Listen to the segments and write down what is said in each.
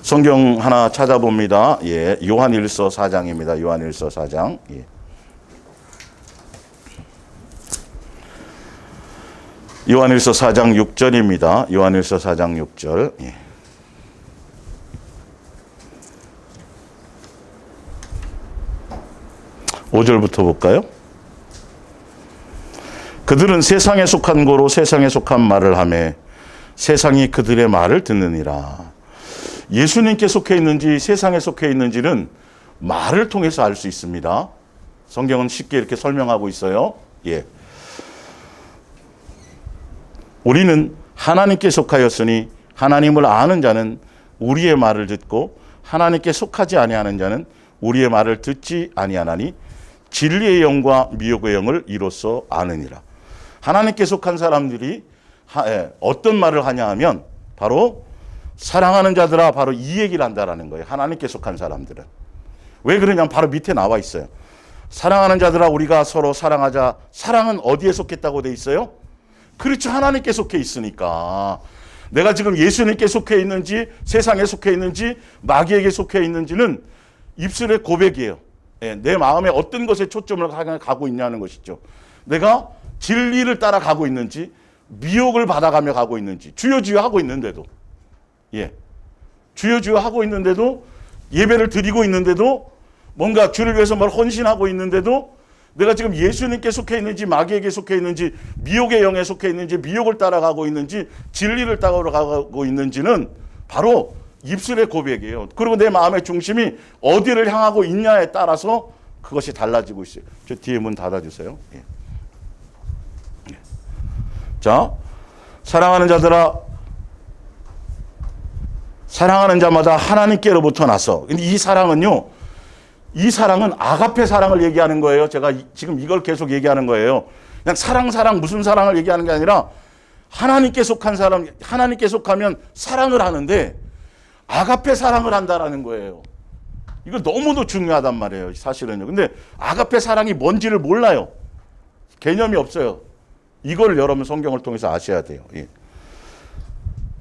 성경 하나 찾아봅니다. 예, 요한일서 4장입니다. 요한일서 4장. 예. 요한일서 4장 6절입니다. 요한일서 4장 6절. 예. (5절부터) 볼까요? 그들은 세상에 속한 고로 세상에 속한 말을 하며 세상이 그들의 말을 듣느니라. 예수님께 속해 있는지 세상에 속해 있는지는 말을 통해서 알 수 있습니다. 성경은 쉽게 이렇게 설명하고 있어요. 예. 우리는 하나님께 속하였으니 하나님을 아는 자는 우리의 말을 듣고 하나님께 속하지 아니하는 자는 우리의 말을 듣지 아니하나니 진리의 영과 미혹의 영을 이로써 아느니라. 하나님께 속한 사람들이 어떤 말을 하냐 하면 바로 사랑하는 자들아, 바로 이 얘기를 한다라는 거예요. 하나님께 속한 사람들은. 왜 그러냐면 바로 밑에 나와 있어요. 사랑하는 자들아, 우리가 서로 사랑하자. 사랑은 어디에 속했다고 돼 있어요? 그렇죠. 하나님께 속해 있으니까. 내가 지금 예수님께 속해 있는지 세상에 속해 있는지 마귀에게 속해 있는지는 입술의 고백이에요. 내 마음에 어떤 것에 초점을 가고 있냐는 것이죠. 내가 진리를 따라가고 있는지 미혹을 받아가며 가고 있는지, 주여 주여 하고 있는데도, 예, 주여 주여 하고 있는데도, 예배를 드리고 있는데도, 뭔가 주를 위해서 뭘 헌신하고 있는데도 내가 지금 예수님께 속해 있는지 마귀에게 속해 있는지 미혹의 영에 속해 있는지 미혹을 따라가고 있는지 진리를 따라가고 있는지는 바로 입술의 고백이에요. 그리고 내 마음의 중심이 어디를 향하고 있냐에 따라서 그것이 달라지고 있어요. 저 뒤에 문 닫아주세요. 예. 예. 자, 사랑하는 자들아, 사랑하는 자마다 하나님께로부터 나서. 근데 이 사랑은요, 이 사랑은 아가페 사랑을 얘기하는 거예요. 제가 지금 이걸 계속 얘기하는 거예요. 그냥 사랑 무슨 사랑을 얘기하는 게 아니라 하나님께 속한 사람, 하나님께 속하면 사랑을 하는데 아가페 사랑을 한다라는 거예요. 이거 너무도 중요하단 말이에요, 사실은요. 근데 아가페 사랑이 뭔지를 몰라요. 개념이 없어요. 이걸 여러분 성경을 통해서 아셔야 돼요. 예.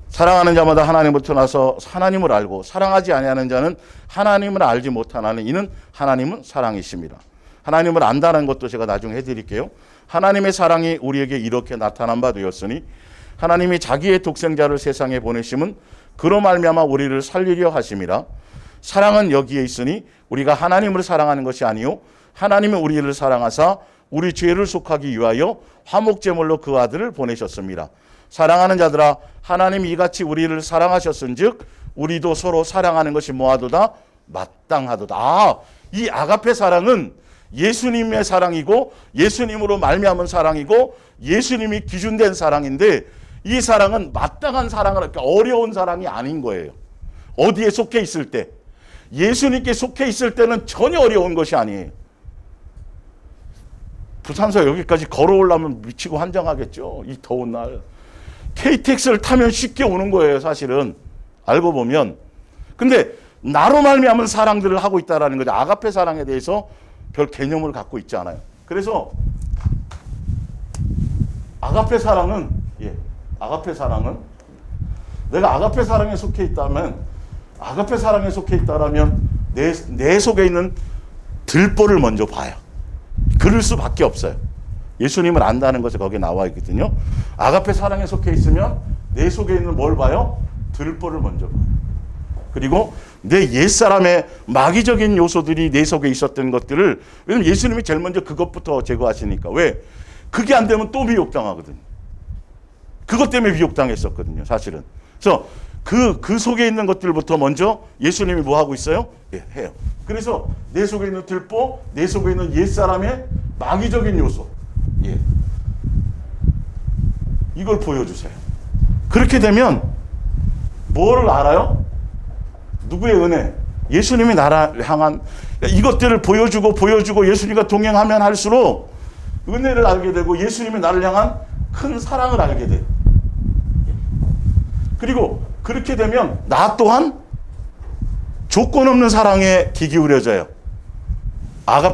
사랑하는 자마다 하나님부터 나서 하나님을 알고 사랑하지 아니하는 자는 하나님을 알지 못하나니 이는 하나님은 사랑이십니다. 하나님을 안다는 것도 제가 나중에 해드릴게요. 하나님의 사랑이 우리에게 이렇게 나타난 바 되었으니 하나님이 자기의 독생자를 세상에 보내심은 그로 말미암아 우리를 살리려 하심이라. 사랑은 여기에 있으니 우리가 하나님을 사랑하는 것이 아니요 하나님은 우리를 사랑하사 우리 죄를 속하기 위하여 화목제물로 그 아들을 보내셨습니다. 사랑하는 자들아, 하나님이 이같이 우리를 사랑하셨은즉 우리도 서로 사랑하는 것이 뭐하도다? 마땅하도다. 아, 이 아가페 사랑은 예수님의 사랑이고 예수님으로 말미암은 사랑이고 예수님이 기준된 사랑인데 이 사랑은 마땅한 사랑을, 그러니까 어려운 사랑이 아닌 거예요. 어디에 속해 있을 때, 예수님께 속해 있을 때는 전혀 어려운 것이 아니에요. 부산서 여기까지 걸어오려면 미치고 환장하겠죠. 이 더운 날. KTX를 타면 쉽게 오는 거예요, 사실은. 알고 보면. 근데 나로 말미암은 사랑들을 하고 있다라는 거죠. 아가페 사랑에 대해서 별 개념을 갖고 있지 않아요. 그래서 아가페 사랑은, 예, 아가페 사랑은 내가 아가페 사랑에 속해 있다면, 아가페 사랑에 속해 있다라면 내 속에 있는 들보를 먼저 봐요. 그럴 수밖에 없어요. 예수님을 안다는 것이 거기에 나와 있거든요. 아가페 사랑에 속해 있으면 내 속에 있는 뭘 봐요? 들보를 먼저 봐요. 그리고 내 옛사람의 마귀적인 요소들이 내 속에 있었던 것들을, 왜냐면 예수님이 제일 먼저 그것부터 제거하시니까. 왜? 그게 안 되면 또 미혹당하거든요. 그것 때문에 미혹당했었거든요, 사실은. 그래서 그 속에 있는 것들부터 먼저 예수님이 뭐 하고 있어요? 예, 해요. 그래서 내 속에 있는 들보, 내 속에 있는 옛사람의 마귀적인 요소, 예, 이걸 보여주세요. 그렇게 되면 뭐를 알아요? 누구의 은혜? 예수님이 나를 향한 이것들을 보여주고 예수님과 동행하면 할수록 은혜를 알게 되고 예수님이 나를 향한 큰 사랑을 알게 돼요. 그리고 그렇게 되면 나 또한 조건 없는 사랑에 귀 기울여져요.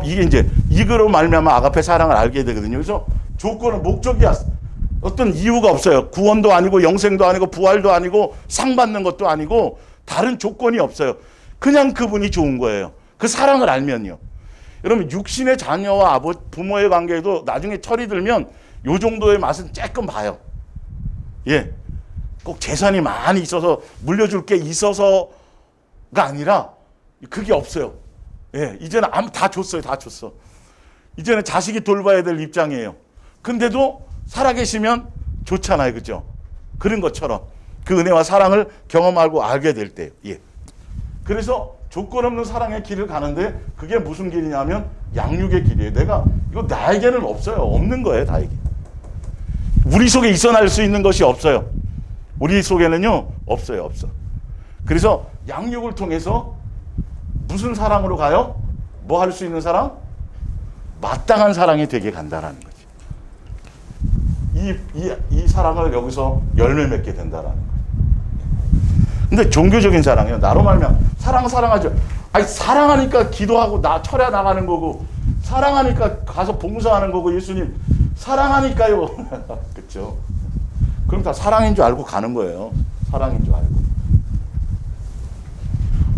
이게 이제 이거로 말미암아 아가페 사랑을 알게 되거든요. 그래서 조건은 목적이야. 어떤 이유가 없어요. 구원도 아니고 영생도 아니고 부활도 아니고 상 받는 것도 아니고 다른 조건이 없어요. 그냥 그분이 좋은 거예요. 그 사랑을 알면요. 여러분 육신의 자녀와 부모의 관계도 나중에 철이 들면 요 정도의 맛은 조금 봐요. 예, 꼭 재산이 많이 있어서 물려줄 게 있어서가 아니라 그게 없어요. 예, 이제는 다 줬어요. 다 줬어. 이제는 자식이 돌봐야 될 입장이에요. 근데도 살아계시면 좋잖아요. 그죠? 그런 것처럼 그 은혜와 사랑을 경험하고 알게 될 때요. 예. 그래서 조건 없는 사랑의 길을 가는데 그게 무슨 길이냐면 양육의 길이에요. 이거 나에게는 없어요. 없는 거예요. 나에게. 우리 속에 있어날 수 있는 것이 없어요. 우리 속에는요. 없어요. 없어. 그래서 양육을 통해서 무슨 사랑으로 가요? 뭐 할 수 있는 사랑? 마땅한 사랑이 되게 간다라는 거지. 이 사랑을 여기서 열매 맺게 된다라는 거예요. 근데 종교적인 사랑이요. 나로 말면 사랑하죠. 아니 사랑하니까 기도하고 철야 나가는 거고 사랑하니까 가서 봉사하는 거고 예수님 사랑하니까요. 그렇죠? 그럼 다 사랑인 줄 알고 가는 거예요. 사랑인 줄 알고.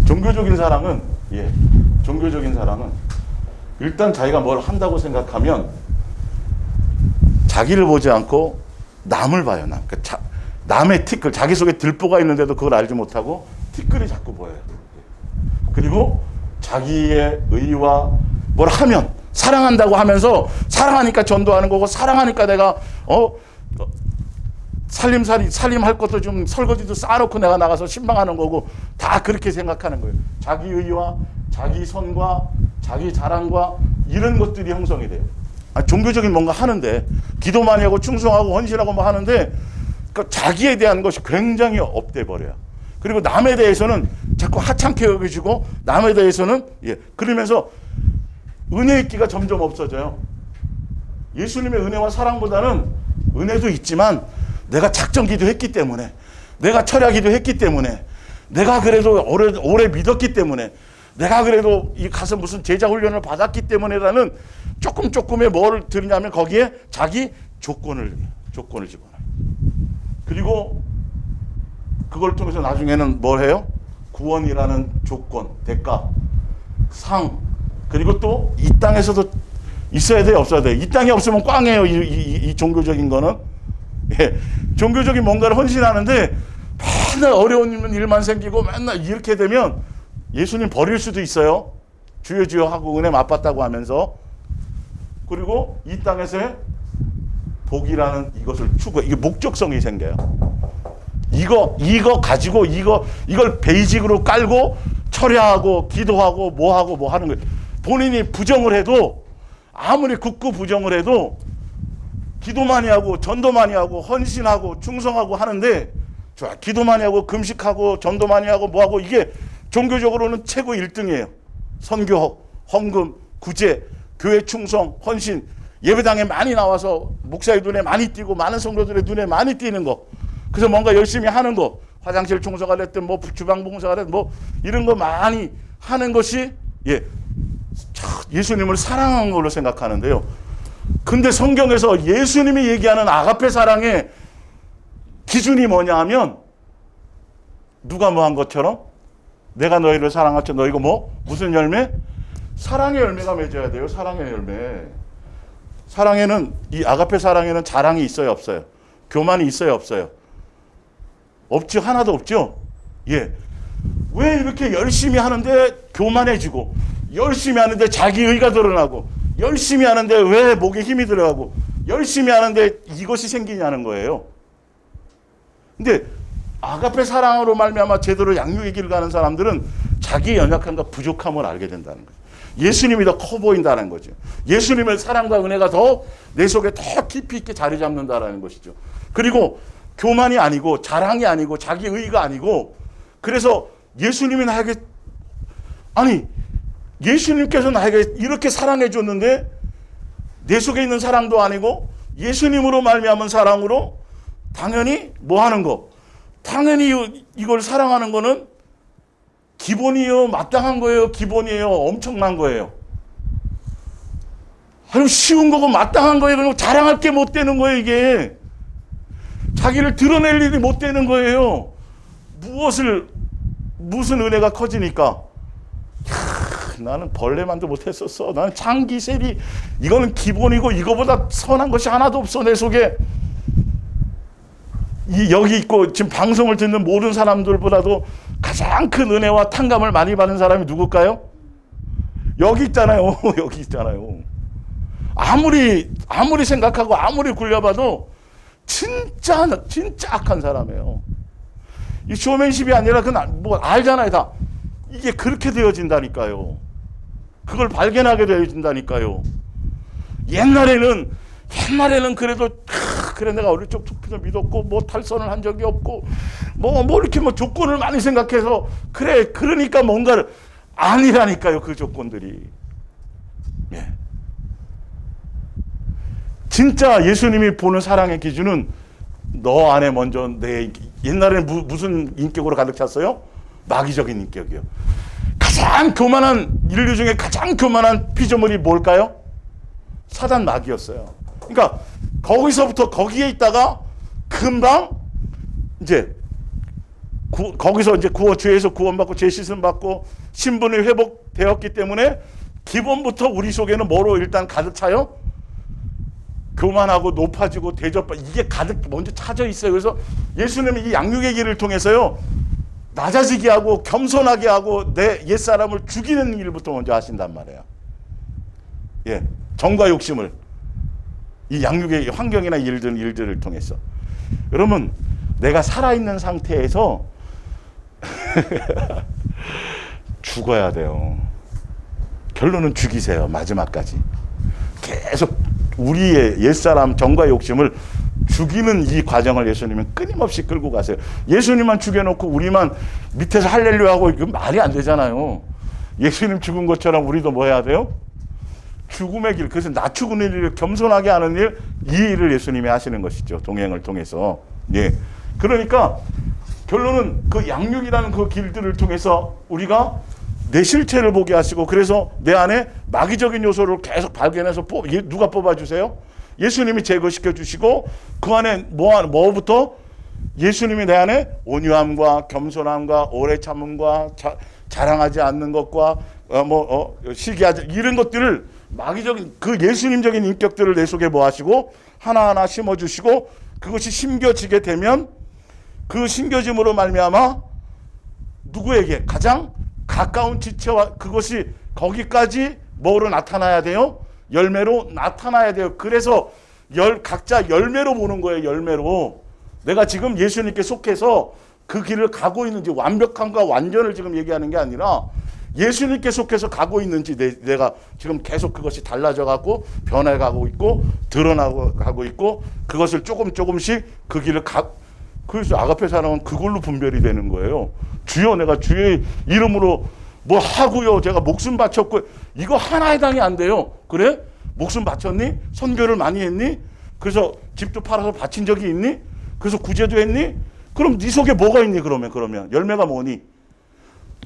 종교적인 사랑은 종교적인 사랑은 일단 자기가 뭘 한다고 생각하면 자기를 보지 않고 남을 봐요. 남의 티끌, 자기 속에 들보가 있는데도 그걸 알지 못하고 티끌이 자꾸 보여요. 그리고 자기의 의와 뭘 하면 사랑한다고 하면서 사랑하니까 전도하는 거고 사랑하니까 내가 살림할 것도 좀 설거지도 쌓아놓고 내가 나가서 신방하는 거고 다 그렇게 생각하는 거예요. 자기 의와 자기 선과 자기 자랑과 이런 것들이 형성이 돼요. 종교적인 뭔가 하는데 기도 많이 하고 충성하고 헌신하고 뭐 하는데 그러니까 자기에 대한 것이 굉장히 업돼 버려요. 그리고 남에 대해서는 자꾸 하찮게 여겨지고 남에 대해서는 그러면서 은혜 있기가 점점 없어져요. 예수님의 은혜와 사랑보다는 은혜도 있지만 내가 작정 기도했기 때문에 내가 철야 기도했기 때문에 내가 그래도 오래 믿었기 때문에 내가 그래도 가서 무슨 제자 훈련을 받았기 때문에라는 조금의 뭘 들으냐면 거기에 자기 조건을 집어넣어요. 그리고 그걸 통해서 나중에는 뭘 해요? 구원이라는 조건, 대가, 상, 그리고 또 이 땅에서도 있어야 돼요, 없어야 돼요? 이 땅에 없으면 꽝이에요, 이 종교적인 거는. 예, 종교적인 뭔가를 헌신하는데 맨날 어려운 일만 생기고 맨날 이렇게 되면 예수님 버릴 수도 있어요. 주여 주여 하고 은혜 맛봤다고 하면서. 그리고 이 땅에서의 복이라는 이것을 추구해. 이게 목적성이 생겨요. 이거 가지고 이걸 베이직으로 깔고 철야하고 기도하고 뭐 하는 거예요. 본인이 부정을 해도 아무리 굳고 부정을 해도 기도 많이 하고 전도 많이 하고 헌신하고 충성하고 하는데 좋아. 기도 많이 하고 금식하고 전도 많이 하고 뭐하고 이게 종교적으로는 최고 1등이에요. 선교, 헌금, 구제, 교회 충성, 헌신, 예배당에 많이 나와서 목사의 눈에 많이 띄고 많은 성도들의 눈에 많이 띄는 거. 그래서 뭔가 열심히 하는 거. 화장실 청소가 됐든 뭐 주방 봉사가 됐든 뭐 이런 거 많이 하는 것이 예수님을 사랑하는 걸로 생각하는데요. 근데 성경에서 예수님이 얘기하는 아가페 사랑의 기준이 뭐냐 하면 누가 뭐 한 것처럼 내가 너희를 사랑하죠. 너희가 무슨 열매? 사랑의 열매가 맺어야 돼요. 사랑의 열매. 사랑에는 이 아가페 사랑에는 자랑이 있어요, 없어요? 교만이 있어요, 없어요? 없죠. 하나도 없죠. 예. 왜 이렇게 열심히 하는데 교만해지고 열심히 하는데 자기 의가 드러나고 열심히 하는데 왜 목에 힘이 들어가고 열심히 하는데 이것이 생기냐는 거예요. 근데 아가페 사랑으로 말미암아 제대로 양육의 길을 가는 사람들은 자기의 연약함과 부족함을 알게 된다는 거죠. 예수님이 더 커 보인다는 거죠. 예수님의 사랑과 은혜가 더 내 속에 더 깊이 있게 자리 잡는다는 것이죠. 그리고 교만이 아니고 자랑이 아니고 자기 의가 아니고 그래서 예수님이 나에게 예수님께서 나에게 이렇게 사랑해 줬는데 내 속에 있는 사랑도 아니고 예수님으로 말미암은 사랑으로 당연히 뭐 하는 거? 당연히 이걸 사랑하는 거는 기본이에요. 마땅한 거예요. 기본이에요. 엄청난 거예요. 아주 쉬운 거고 마땅한 거예요. 그리고 자랑할 게 못 되는 거예요. 이게. 자기를 드러낼 일이 못 되는 거예요. 무엇을 무슨 은혜가 커지니까 나는 벌레만도 못했었어. 나는 장기 세리 이거는 기본이고 이거보다 선한 것이 하나도 없어 내 속에. 여기 있고 지금 방송을 듣는 모든 사람들보다도 가장 큰 은혜와 탕감을 많이 받는 사람이 누굴까요? 여기 있잖아요. 여기 있잖아요. 아무리 생각하고 아무리 굴려봐도 진짜 악한 사람이에요. 이 쇼맨십이 아니라 그건 뭐 알잖아요 다. 이게 그렇게 되어진다니까요. 그걸 발견하게 되어진다니까요. 옛날에는 그래도 그래 내가 어릴 적 투표도 믿었고 뭐 탈선을 한 적이 없고 뭐 이렇게 뭐 조건을 많이 생각해서 그래 그러니까 뭔가를 아니라니까요. 그 조건들이. 예. 진짜 예수님이 보는 사랑의 기준은 너 안에 먼저 옛날에는 무슨 인격으로 가득 찼어요? 마귀적인 인격이요. 가장 교만한 인류 중에 가장 교만한 피조물이 뭘까요? 사단 마귀였어요. 그러니까 거기서부터 거기에 있다가 금방 이제 거기서 이제 죄에서 구원받고 죄 씻음 받고 신분이 회복되었기 때문에 기본부터 우리 속에는 뭐로 일단 가득 차요? 교만하고 높아지고 대접받 이게 가득 먼저 차져 있어요. 그래서 예수님이 이 양육의 길을 통해서요 낮아지게 하고 겸손하게 하고 내 옛사람을 죽이는 일부터 먼저 하신단 말이에요. 예, 정과 욕심을 이 양육의 환경이나 일들을 통해서. 여러분 내가 살아있는 상태에서 죽어야 돼요. 결론은 죽이세요. 마지막까지 계속 우리의 옛사람 정과 욕심을 죽이는 이 과정을 예수님은 끊임없이 끌고 가세요. 예수님만 죽여놓고 우리만 밑에서 할렐루야 하고 이건 말이 안 되잖아요. 예수님 죽은 것처럼 우리도 뭐 해야 돼요? 죽음의 길, 그래서 낮추는 일을 겸손하게 하는 일, 이 일을 예수님이 하시는 것이죠. 동행을 통해서. 예. 그러니까 결론은 그 양육이라는 그 길들을 통해서 우리가 내 실체를 보게 하시고, 그래서 내 안에 마귀적인 요소를 계속 발견해서 누가 뽑아주세요? 예수님이 제거시켜 주시고, 그 안에 뭐부터? 예수님이 내 안에 온유함과 겸손함과 오래 참음과 자랑하지 않는 것과 시기하지 이런 것들을 마귀적인 그 예수님적인 인격들을 내 속에 뭐 하시고 하나하나 심어 주시고, 그것이 심겨지게 되면 그 심겨짐으로 말미암아 누구에게 가장 가까운 지체와 그것이 거기까지 뭐로 나타나야 돼요? 열매로 나타나야 돼요. 그래서 각자 열매로 보는 거예요. 열매로. 내가 지금 예수님께 속해서 그 길을 가고 있는지, 완벽함과 완전을 지금 얘기하는 게 아니라 예수님께 속해서 가고 있는지, 내가 지금 계속 그것이 달라져 가고 변해가고 있고 드러나고 가고 있고, 그것을 조금씩 그 길을 그래서 아가페 사랑은 그걸로 분별이 되는 거예요. 주여, 내가 주의 이름으로 뭐 하고요, 제가 목숨 바쳤고, 이거 하나 해당이 안 돼요. 그래? 목숨 바쳤니? 선교를 많이 했니? 그래서 집도 팔아서 바친 적이 있니? 그래서 구제도 했니? 그럼 네 속에 뭐가 있니? 그러면 열매가 뭐니?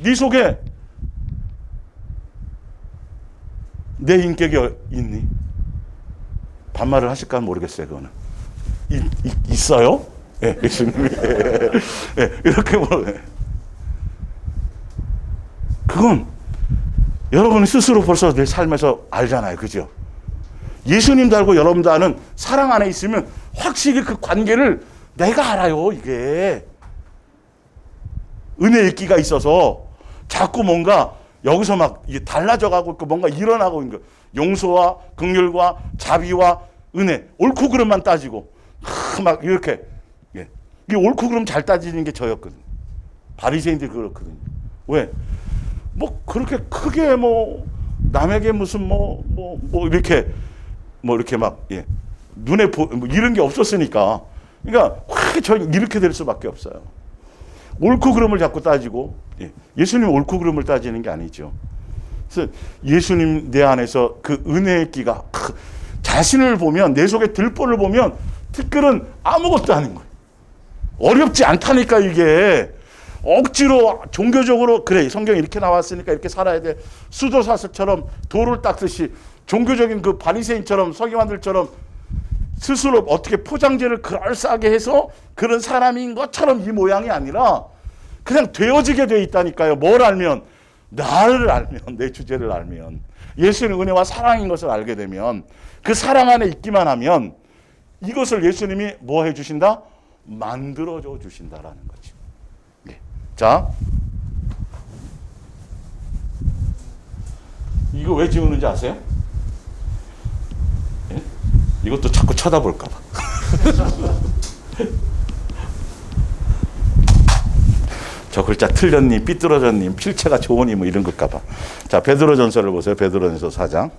네 속에 내 인격이 있니? 반말을 하실까 모르겠어요. 그거는 있어요? 예, 예수님이 이렇게 그건 여러분이 스스로 벌써 내 삶에서 알잖아요. 그죠? 예수님도 알고 여러분도 아는 사랑 안에 있으면 확실히 그 관계를 내가 알아요. 이게 은혜의 끼가 있어서 자꾸 뭔가 여기서 막 달라져 가고 있고 뭔가 일어나고 있는 거. 용서와 긍휼과 자비와 은혜, 옳고 그름만 따지고 막 이렇게. 예. 이 옳고 그름 잘 따지는 게 저였거든요. 바리새인들이 그렇거든요. 왜? 뭐 그렇게 크게 뭐 남에게 무슨 이렇게 막 눈에 이런 게 없었으니까. 그러니까 저 이렇게 될 수밖에 없어요. 옳고 그름을 자꾸 따지고, 예수님 옳고 그름을 따지는 게 아니죠. 그래서 예수님 내 안에서 그 은혜의 끼가 자신을 보면, 내 속에 들보를 보면 티끌은 아무것도 아닌 거예요. 어렵지 않다니까. 이게 억지로 종교적으로 그래 성경에 이렇게 나왔으니까 이렇게 살아야 돼, 수도사슬처럼 돌을 닦듯이 종교적인 그 바리새인처럼 서기관들처럼 스스로 어떻게 포장지를 그럴싸하게 해서 그런 사람인 것처럼 이 모양이 아니라, 그냥 되어지게 돼 있다니까요. 뭘 알면? 나를 알면, 내 주제를 알면, 예수님의 은혜와 사랑인 것을 알게 되면, 그 사랑 안에 있기만 하면 이것을 예수님이 뭐 해주신다? 만들어줘 주신다라는 거죠. 네. 자, 이거 왜 지우는지 아세요? 네? 이것도 자꾸 쳐다볼까 봐. 저 글자 틀렸니, 삐뚤어졌니, 필체가 좋으니 뭐 이런 걸까 봐. 자, 베드로전서를 보세요. 베드로전서 4장.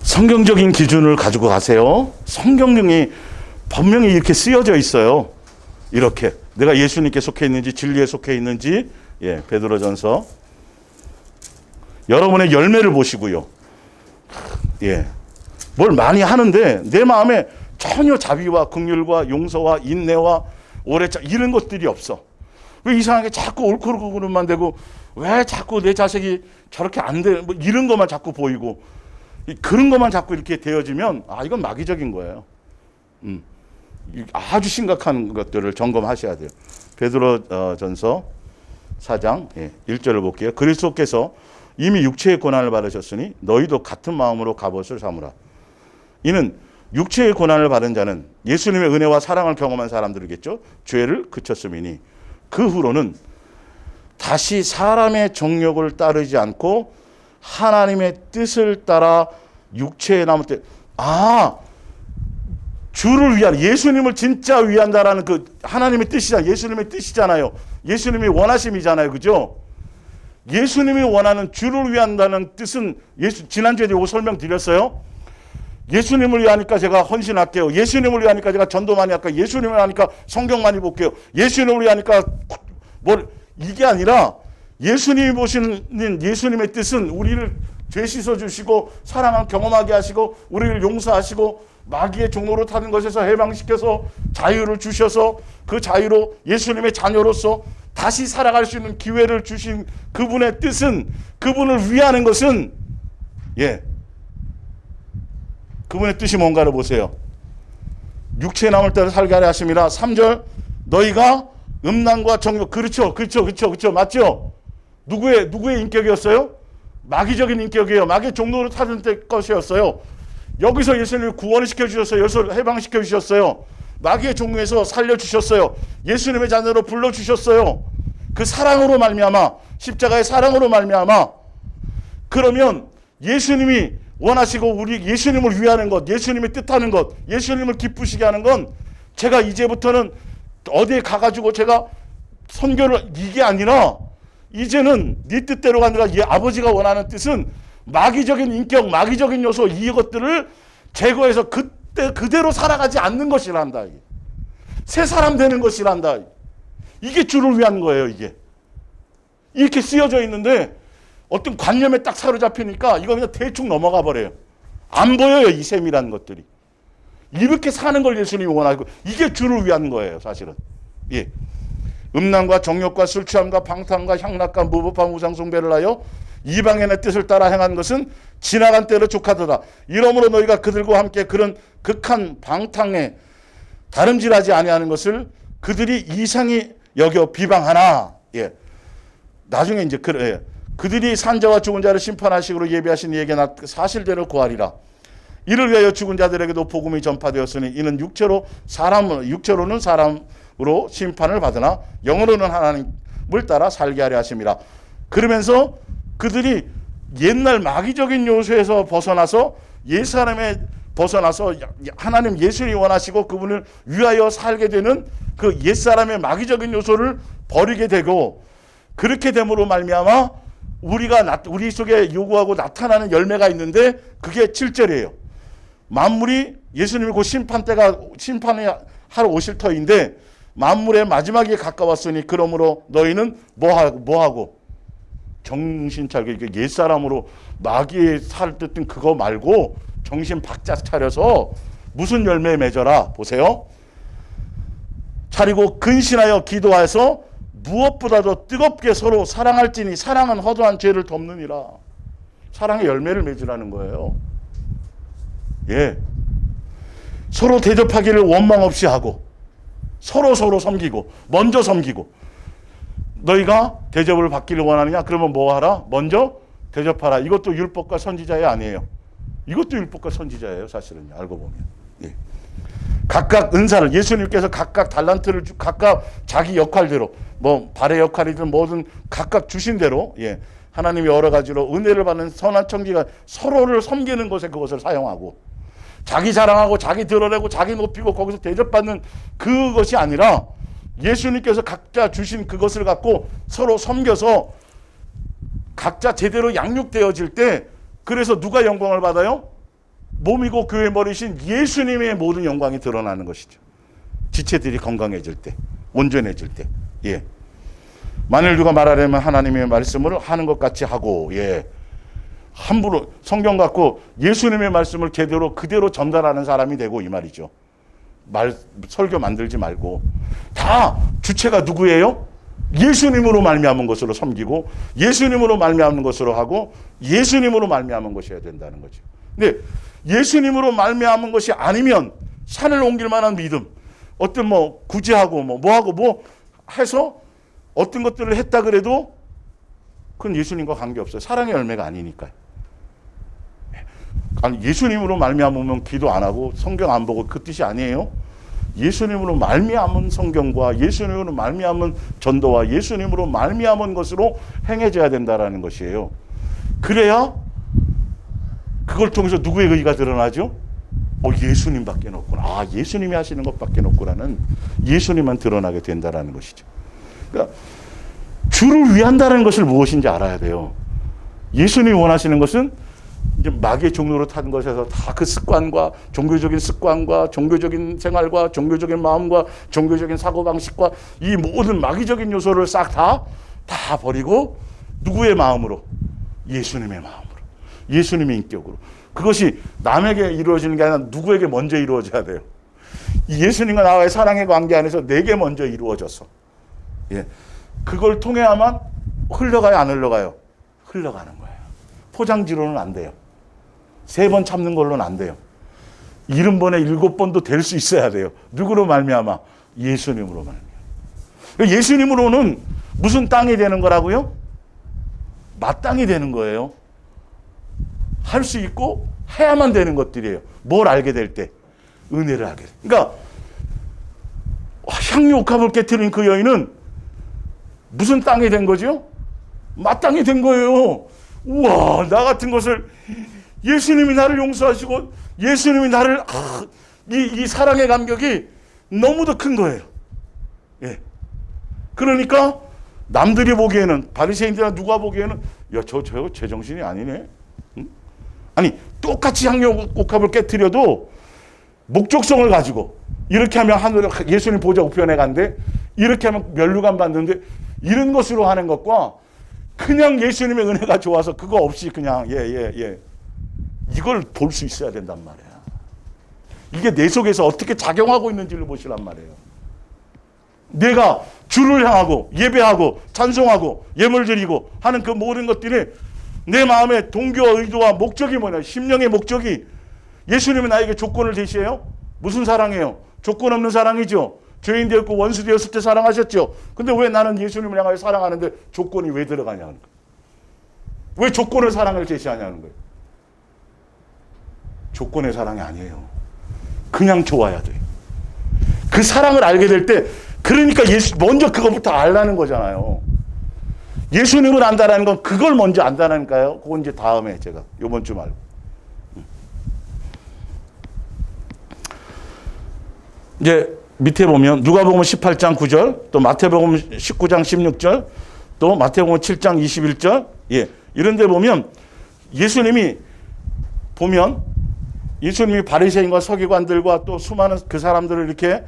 성경적인 기준을 가지고 가세요. 성경이 분명히 이렇게 쓰여져 있어요. 이렇게 내가 예수님께 속해 있는지 진리에 속해 있는지. 예, 베드로전서. 여러분의 열매를 보시고요. 예, 뭘 많이 하는데 내 마음에 전혀 자비와 긍휼과 용서와 인내와 오래 이런 것들이 없어. 왜 이상하게 자꾸 옳고 그름만 되고, 왜 자꾸 내 자식이 저렇게 안 돼, 뭐 이런 것만 자꾸 보이고, 그런 것만 자꾸 이렇게 되어지면 이건 마귀적인 거예요. 아주 심각한 것들을 점검하셔야 돼요. 베드로전서 4장 1절을 볼게요. 그리스도께서 이미 육체의 고난을 받으셨으니 너희도 같은 마음으로 갑옷을 삼으라. 이는 육체의 고난을 받은 자는 예수님의 은혜와 사랑을 경험한 사람들이겠죠. 죄를 그쳤음이니 그 후로는 다시 사람의 정욕을 따르지 않고 하나님의 뜻을 따라 육체에 남을 때, 주를 위한, 예수님을 진짜 위한다라는 그 하나님의 뜻이잖아요. 예수님의 뜻이잖아요. 예수님의 원하심이잖아요. 그죠? 예수님이 원하는 주를 위한다는 뜻은 지난주에 이거 설명드렸어요. 예수님을 위하니까 제가 헌신할게요. 예수님을 위하니까 제가 전도 많이 할게요. 예수님을 위하니까 성경 많이 볼게요. 예수님을 위하니까 이게 아니라 예수님이 보시는 예수님의 뜻은 우리를 죄 씻어주시고 사랑을 경험하게 하시고 우리를 용서하시고 마귀의 종로로 타는 것에서 해방시켜서 자유를 주셔서 그 자유로 예수님의 자녀로서 다시 살아갈 수 있는 기회를 주신 그분의 뜻은, 그분을 위하는 것은, 그분의 뜻이 뭔가를 보세요. 육체에 남을 때를 살게 하려 하심이라. 3절, 너희가 음란과 정욕. 그렇죠. 맞죠? 누구의 인격이었어요? 마귀적인 인격이에요. 마귀의 종로로 타는 때 것이었어요. 여기서 예수님을 구원시켜 주셨어요. 여기서 해방시켜 주셨어요. 마귀의 종로에서 살려주셨어요. 예수님의 자녀로 불러주셨어요. 그 사랑으로 말미암아, 십자가의 사랑으로 말미암아. 그러면 예수님이 원하시고 우리 예수님을 위하는 것, 예수님이 뜻하는 것, 예수님을 기쁘시게 하는 건 제가 이제부터는 어디에 가가지고 제가 선교를, 이게 아니라 이제는 네 뜻대로가 아니라 아버지가 원하는 뜻은 마귀적인 인격, 마귀적인 요소, 이것들을 제거해서 그때 그대로 살아가지 않는 것이란다. 새 사람 되는 것이란다. 이게 주를 위한 거예요. 이게 이렇게 쓰여져 있는데 어떤 관념에 딱 사로잡히니까 이거 그냥 대충 넘어가 버려요. 안 보여요. 이 셈이라는 것들이. 이렇게 사는 걸 예수님이 원하고, 이게 주를 위한 거예요. 사실은. 예. 음란과 정욕과 술 취함과 방탕과 향락과 무법한 우상숭배를 하여 이방인의 뜻을 따라 행한 것은 지나간 때로 족하도다. 이러므로 너희가 그들과 함께 그런 극한 방탕에 다름질하지 아니하는 것을 그들이 이상히 여겨 비방하나. 예. 나중에 이제 그들이 산자와 죽은 자를 심판하시기로 예비하신 이에게 사실대로 구하리라. 이를 위하여 죽은 자들에게도 복음이 전파되었으니 이는 육체로는 사람으로 심판을 받으나 영으로는 하나님을 따라 살게 하려 하심이라. 그러면서 그들이 옛날 마귀적인 요소에서 벗어나서 옛사람에 벗어나서 하나님 예수님이 원하시고 그분을 위하여 살게 되는 그 옛사람의 마귀적인 요소를 버리게 되고, 그렇게 됨으로 말미암아 우리 속에 요구하고 나타나는 열매가 있는데 그게 7절이에요. 만물이, 예수님이 곧 심판을 하러 오실 터인데 만물의 마지막에 가까웠으니 그러므로 너희는 뭐하고 정신 차리고, 옛사람으로 마귀의 살 뜯던 그거 말고 정신 바짝 차려서 무슨 열매 맺어라. 보세요. 차리고 근신하여 기도해서 무엇보다도 뜨겁게 서로 사랑할지니 사랑은 허다한 죄를 덮느니라. 사랑의 열매를 맺으라는 거예요. 예. 서로 대접하기를 원망 없이 하고 서로 섬기고 먼저 섬기고 너희가 대접을 받기를 원하느냐? 그러면 뭐 하라? 먼저 대접하라. 이것도 율법과 선지자의 아니에요. 이것도 율법과 선지자예요. 사실은 알고 보면. 예. 각각 은사를 예수님께서 각각 달란트를 각각 자기 역할대로 뭐 발의 역할이든 뭐든 각각 주신 대로 예. 하나님이 여러 가지로 은혜를 받는 선한 청지가 서로를 섬기는 것에 그것을 사용하고 자기 자랑하고 자기 드러내고 자기 높이고 거기서 대접받는 그것이 아니라 예수님께서 각자 주신 그것을 갖고 서로 섬겨서 각자 제대로 양육되어질 때 그래서 누가 영광을 받아요? 몸이고 교회 머리신 예수님의 모든 영광이 드러나는 것이죠. 지체들이 건강해질 때, 온전해질 때. 예. 만일 누가 말하려면 하나님의 말씀을 하는 것 같이 하고, 예. 함부로 성경 갖고 예수님의 말씀을 그대로 전달하는 사람이 되고 이 말이죠. 설교 만들지 말고 다 주체가 누구예요? 예수님으로 말미암은 것으로 섬기고 예수님으로 말미암은 것으로 하고 예수님으로 말미암은 것이어야 된다는 거죠. 근데 예수님으로 말미암은 것이 아니면 산을 옮길 만한 믿음, 어떤 뭐 구제하고 뭐하고 뭐 해서 어떤 것들을 했다 그래도 그건 예수님과 관계없어요. 사랑의 열매가 아니니까요. 아니, 예수님으로 말미암으면 기도 안 하고 성경 안 보고 그 뜻이 아니에요. 예수님으로 말미암은 성경과 예수님으로 말미암은 전도와 예수님으로 말미암은 것으로 행해져야 된다라는 것이에요. 그래야 그걸 통해서 누구의 의의가 드러나죠? 예수님밖에 없구나. 아, 예수님이 하시는 것밖에 없구나는 예수님만 드러나게 된다라는 것이죠. 그러니까 주를 위한다는 것을 무엇인지 알아야 돼요. 예수님이 원하시는 것은 이제 마귀의 종로로 탄 것에서 다 그 습관과 종교적인 습관과 종교적인 생활과 종교적인 마음과 종교적인 사고방식과 이 모든 마귀적인 요소를 싹 다 버리고 누구의 마음으로? 예수님의 마음으로. 예수님의 인격으로. 그것이 남에게 이루어지는 게 아니라 누구에게 먼저 이루어져야 돼요. 예수님과 나와의 사랑의 관계 안에서 내게 먼저 이루어져서. 예. 그걸 통해야만 흘러가요, 안 흘러가요? 흘러가는 거예요. 포장지로는 안 돼요. 3번 참는 걸로는 안 돼요. 70번에 7번도 될 수 있어야 돼요. 누구로 말미암아? 예수님으로 말미암아. 예수님으로는 무슨 땅이 되는 거라고요? 마땅히 되는 거예요. 할 수 있고 해야만 되는 것들이에요. 뭘 알게 될 때? 은혜를 알게 돼. 그러니까 향유 옥합을 깨트린 그 여인은 무슨 땅이 된 거죠? 마땅히 된 거예요. 우와, 나 같은 것을 예수님이 나를 용서하시고 예수님이 나를 이 사랑의 감격이 너무도 큰 거예요. 예. 그러니까 남들이 보기에는 바리새인들이나 누가 보기에는 저 제정신이 아니네. 응? 아니 똑같이 향유옥합을 깨트려도 목적성을 가지고 이렇게 하면 하늘에 예수님 보좌 우편에 간대, 이렇게 하면 면류관 받는데 이런 것으로 하는 것과 그냥 예수님의 은혜가 좋아서 그거 없이 그냥 이걸 볼 수 있어야 된단 말이야. 이게 내 속에서 어떻게 작용하고 있는지를 보시란 말이에요. 내가 주를 향하고 예배하고 찬송하고 예물 드리고 하는 그 모든 것들이 내 마음의 동기와 의도와 목적이 뭐냐? 심령의 목적이 예수님은 나에게 조건을 제시해요? 무슨 사랑이에요? 조건 없는 사랑이죠. 죄인 되었고 원수 되었을 때 사랑하셨죠. 근데 왜 나는 예수님을 향하여 사랑하는데 조건이 왜 들어가냐는 거예요. 왜 조건을 사랑을 제시하냐는 거예요. 조건의 사랑이 아니에요. 그냥 좋아야 돼. 그 사랑을 알게 될 때 그러니까 먼저 그것부터 알라는 거잖아요. 예수님을 안다라는 건 그걸 먼저 안다니까요. 그건 이제 다음에 제가 이번 주 말고. 이제 밑에 보면 누가복음 18장 9절, 또 마태복음 19장 16절, 또 마태복음 7장 21절, 이런 데 보면 예수님이 바리새인과 서기관들과 또 수많은 그 사람들을 이렇게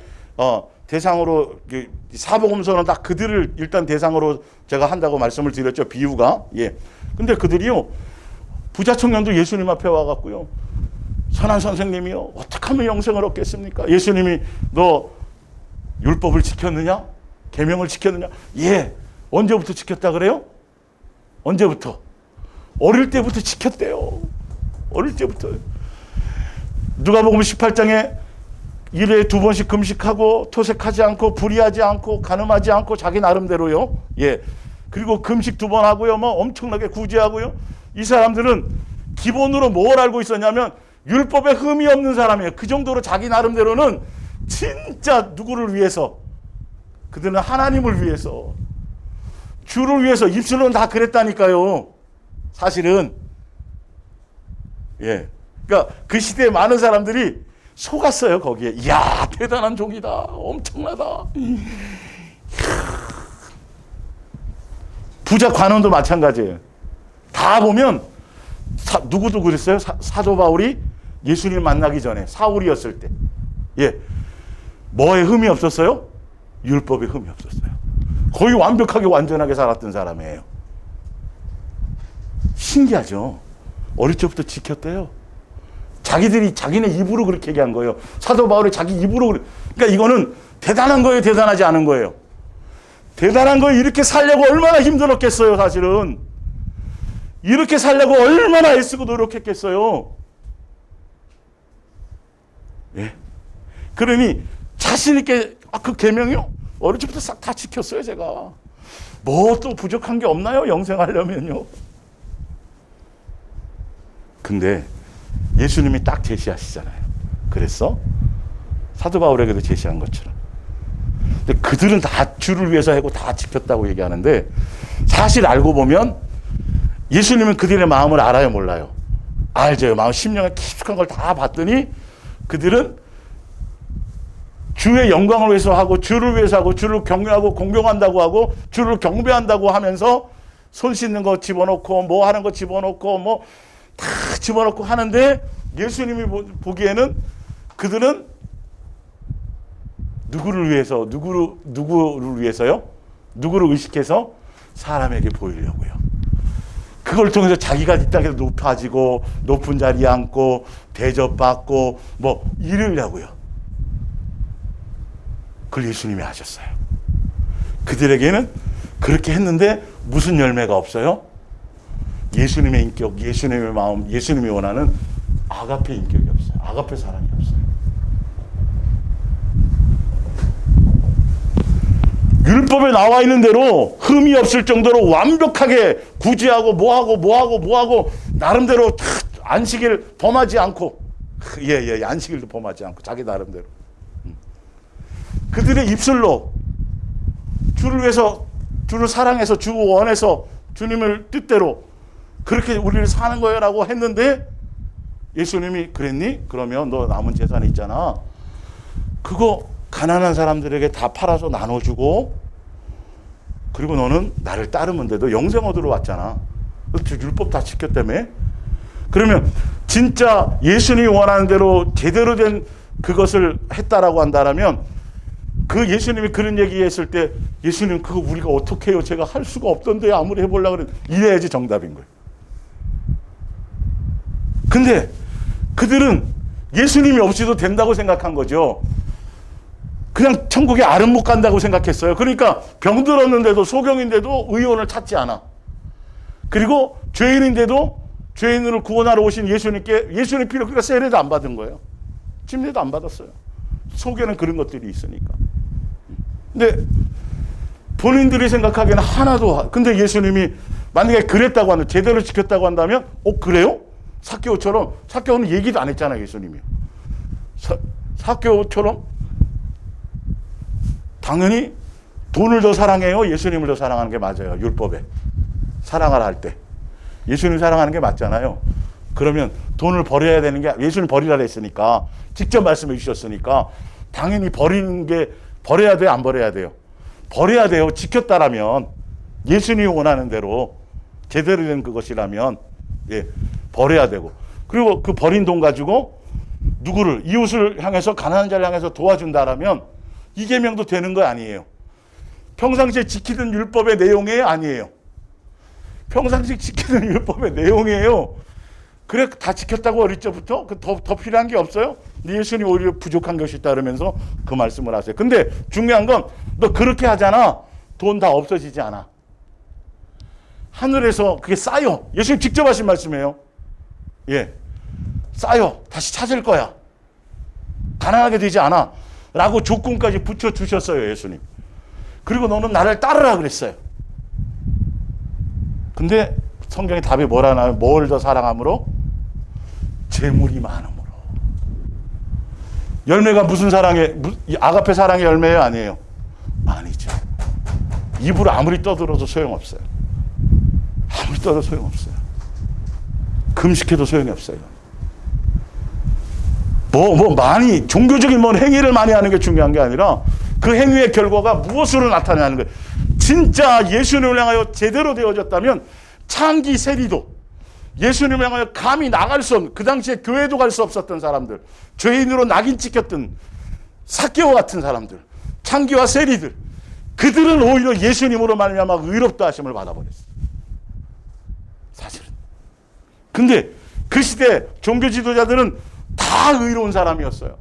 대상으로 사복음서는 다 그들을 일단 대상으로 제가 한다고 말씀을 드렸죠. 비유가. 근데 그들이요, 부자 청년도 예수님 앞에 와갖고요, 선한 선생님이요, 어떻게 하면 영생을 얻겠습니까? 예수님이 너 율법을 지켰느냐? 계명을 지켰느냐? 언제부터 지켰다 그래요? 언제부터? 어릴 때부터 지켰대요. 어릴 때부터. 누가복음 18장에 일에 2번씩 금식하고 토색하지 않고 불의하지 않고 간음하지 않고 자기 나름대로요. 예. 그리고 금식 2번 하고요. 뭐 엄청나게 구제하고요. 이 사람들은 기본으로 뭘 알고 있었냐면 율법에 흠이 없는 사람이에요. 그 정도로 자기 나름대로는 진짜 누구를 위해서, 그들은 하나님을 위해서, 주를 위해서, 입술로는 다 그랬다니까요. 사실은. 예. 그러니까 그 시대에 많은 사람들이 속았어요, 거기에. 이야, 대단한 종이다. 엄청나다. 부자 관원도 마찬가지예요. 다 보면 누구도 그랬어요. 사도 바울이 예수님 만나기 전에 사울이었을 때, 예, 뭐에 흠이 없었어요? 율법에 흠이 없었어요. 거의 완벽하게 완전하게 살았던 사람이에요. 신기하죠. 어릴 적부터 지켰대요. 자기들이 자기네 입으로 그렇게 얘기한 거예요. 사도 바울이 자기 입으로. 그러니까 이거는 대단한 거예요, 대단하지 않은 거예요? 대단한 거예요. 이렇게 살려고 얼마나 힘들었겠어요, 사실은. 이렇게 살려고 얼마나 애쓰고 노력했겠어요. 예. 그러니 자신 있게, 그 계명이요? 어릴 적부터 싹 다 지켰어요, 제가. 뭐 또 부족한 게 없나요? 영생하려면요. 근데 예수님이 딱 제시하시잖아요. 그래서 사도 바울에게도 제시한 것처럼. 근데 그들은 다 주를 위해서 하고 다 지켰다고 얘기하는데, 사실 알고 보면 예수님은 그들의 마음을 알아요, 몰라요? 알죠. 마음 심령에 깊숙한 걸 다 봤더니 그들은 주의 영광을 위해서 하고, 주를 위해서 하고, 주를 경외하고 공경한다고 하고, 주를 경배한다고 하면서 손 씻는 거 집어넣고 뭐 하는 거 집어넣고 뭐 다 집어넣고 하는데, 예수님이 보기에는 그들은 누구를 위해서, 누구를 위해서요? 누구를 의식해서? 사람에게 보이려고요. 그걸 통해서 자기가 이 땅에서 높아지고 높은 자리에 앉고 대접받고 뭐 이러려고요. 그걸 예수님이 하셨어요. 그들에게는 그렇게 했는데 무슨 열매가 없어요? 예수님의 인격, 예수님의 마음, 예수님이 원하는 아가페 인격이 없어요. 아가페 사랑이 없어요. 율법에 나와 있는 대로 흠이 없을 정도로 완벽하게 구제하고 뭐하고 나름대로 안식일 범하지 않고, 안식일도 범하지 않고 자기 나름대로. 그들의 입술로 주를 위해서, 주를 사랑해서, 주 원해서 주님을 뜻대로 그렇게 우리를 사는 거예요 라고 했는데, 예수님이 그랬니? 그러면 너 남은 재산 있잖아, 그거 가난한 사람들에게 다 팔아서 나눠주고, 그리고 너는 나를 따르면 돼. 너 영생 얻으러 왔잖아. 율법 다 지켰다며. 그러면 진짜 예수님이 원하는 대로 제대로 된 그것을 했다라고 한다면, 그 예수님이 그런 얘기했을 때, 예수님 그거 우리가 어떻게 해요? 제가 할 수가 없던데 아무리 해보려고 그래. 이래야지 정답인 거예요. 근데 그들은 예수님이 없이도 된다고 생각한 거죠. 그냥 천국에 알은 못 간다고 생각했어요. 그러니까 병들었는데도, 소경인데도 의원을 찾지 않아. 그리고 죄인인데도 죄인을 구원하러 오신 예수님께, 예수님 필요, 그러니까 세례도 안 받은 거예요. 침례도 안 받았어요. 속에는 그런 것들이 있으니까. 근데 본인들이 생각하기에는 하나도, 근데 예수님이 만약에 그랬다고 하면, 제대로 지켰다고 한다면, 그래요? 삭개오처럼. 삭개오는 얘기도 안 했잖아요, 예수님이. 삭개오처럼 당연히 돈을 더 사랑해요, 예수님을 더 사랑하는 게 맞아요, 율법에. 사랑을 할 때 예수님 사랑하는 게 맞잖아요. 그러면 돈을 버려야 되는 게, 예수님 버리라 했으니까, 직접 말씀해 주셨으니까 당연히 버리는 게, 버려야 돼요, 안 버려야 돼요? 버려야 돼요. 지켰다라면, 예수님이 원하는 대로 제대로 된 그것이라면, 버려야 되고, 그리고 그 버린 돈 가지고 누구를, 이웃을 향해서, 가난한 자를 향해서 도와준다라면 이 계명도 되는 거 아니에요. 평상시에 지키던 율법의 내용이에요, 아니에요? 평상시에 지키던 율법의 내용이에요. 그래, 다 지켰다고 어릴 적부터? 더 필요한 게 없어요? 예수님 오히려 부족한 것이 있다 그러면서 그 말씀을 하세요. 근데 중요한 건, 너 그렇게 하잖아, 돈 다 없어지지 않아. 하늘에서 그게 쌓여. 예수님 직접 하신 말씀이에요. 쌓여. 다시 찾을 거야. 가난하게 되지 않아 라고 조건까지 붙여주셨어요, 예수님. 그리고 너는 나를 따르라 그랬어요. 근데 성경의 답이 뭐라 나요? 뭘 더 사랑함으로? 재물이 많음으로. 열매가 무슨 사랑의, 아가페 사랑의 열매예요? 아니에요? 아니죠. 입으로 아무리 떠들어도 소용없어요. 아무리 떠도 소용없어요. 금식해도 소용이 없어요. 많이, 종교적인 행위를 많이 하는 게 중요한 게 아니라 그 행위의 결과가 무엇으로 나타나는 거예요. 진짜 예수님을 향하여 제대로 되어졌다면 창기 세리도 예수님을 향하여 감히 나갈 수 없는, 그 당시에 교회도 갈 수 없었던 사람들, 죄인으로 낙인 찍혔던 삭개오 같은 사람들, 창기와 세리들, 그들은 오히려 예수님으로 말미암아 의롭다 하심을 받아버렸어요. 사실은. 근데 그 시대 종교 지도자들은 다 의로운 사람이었어요.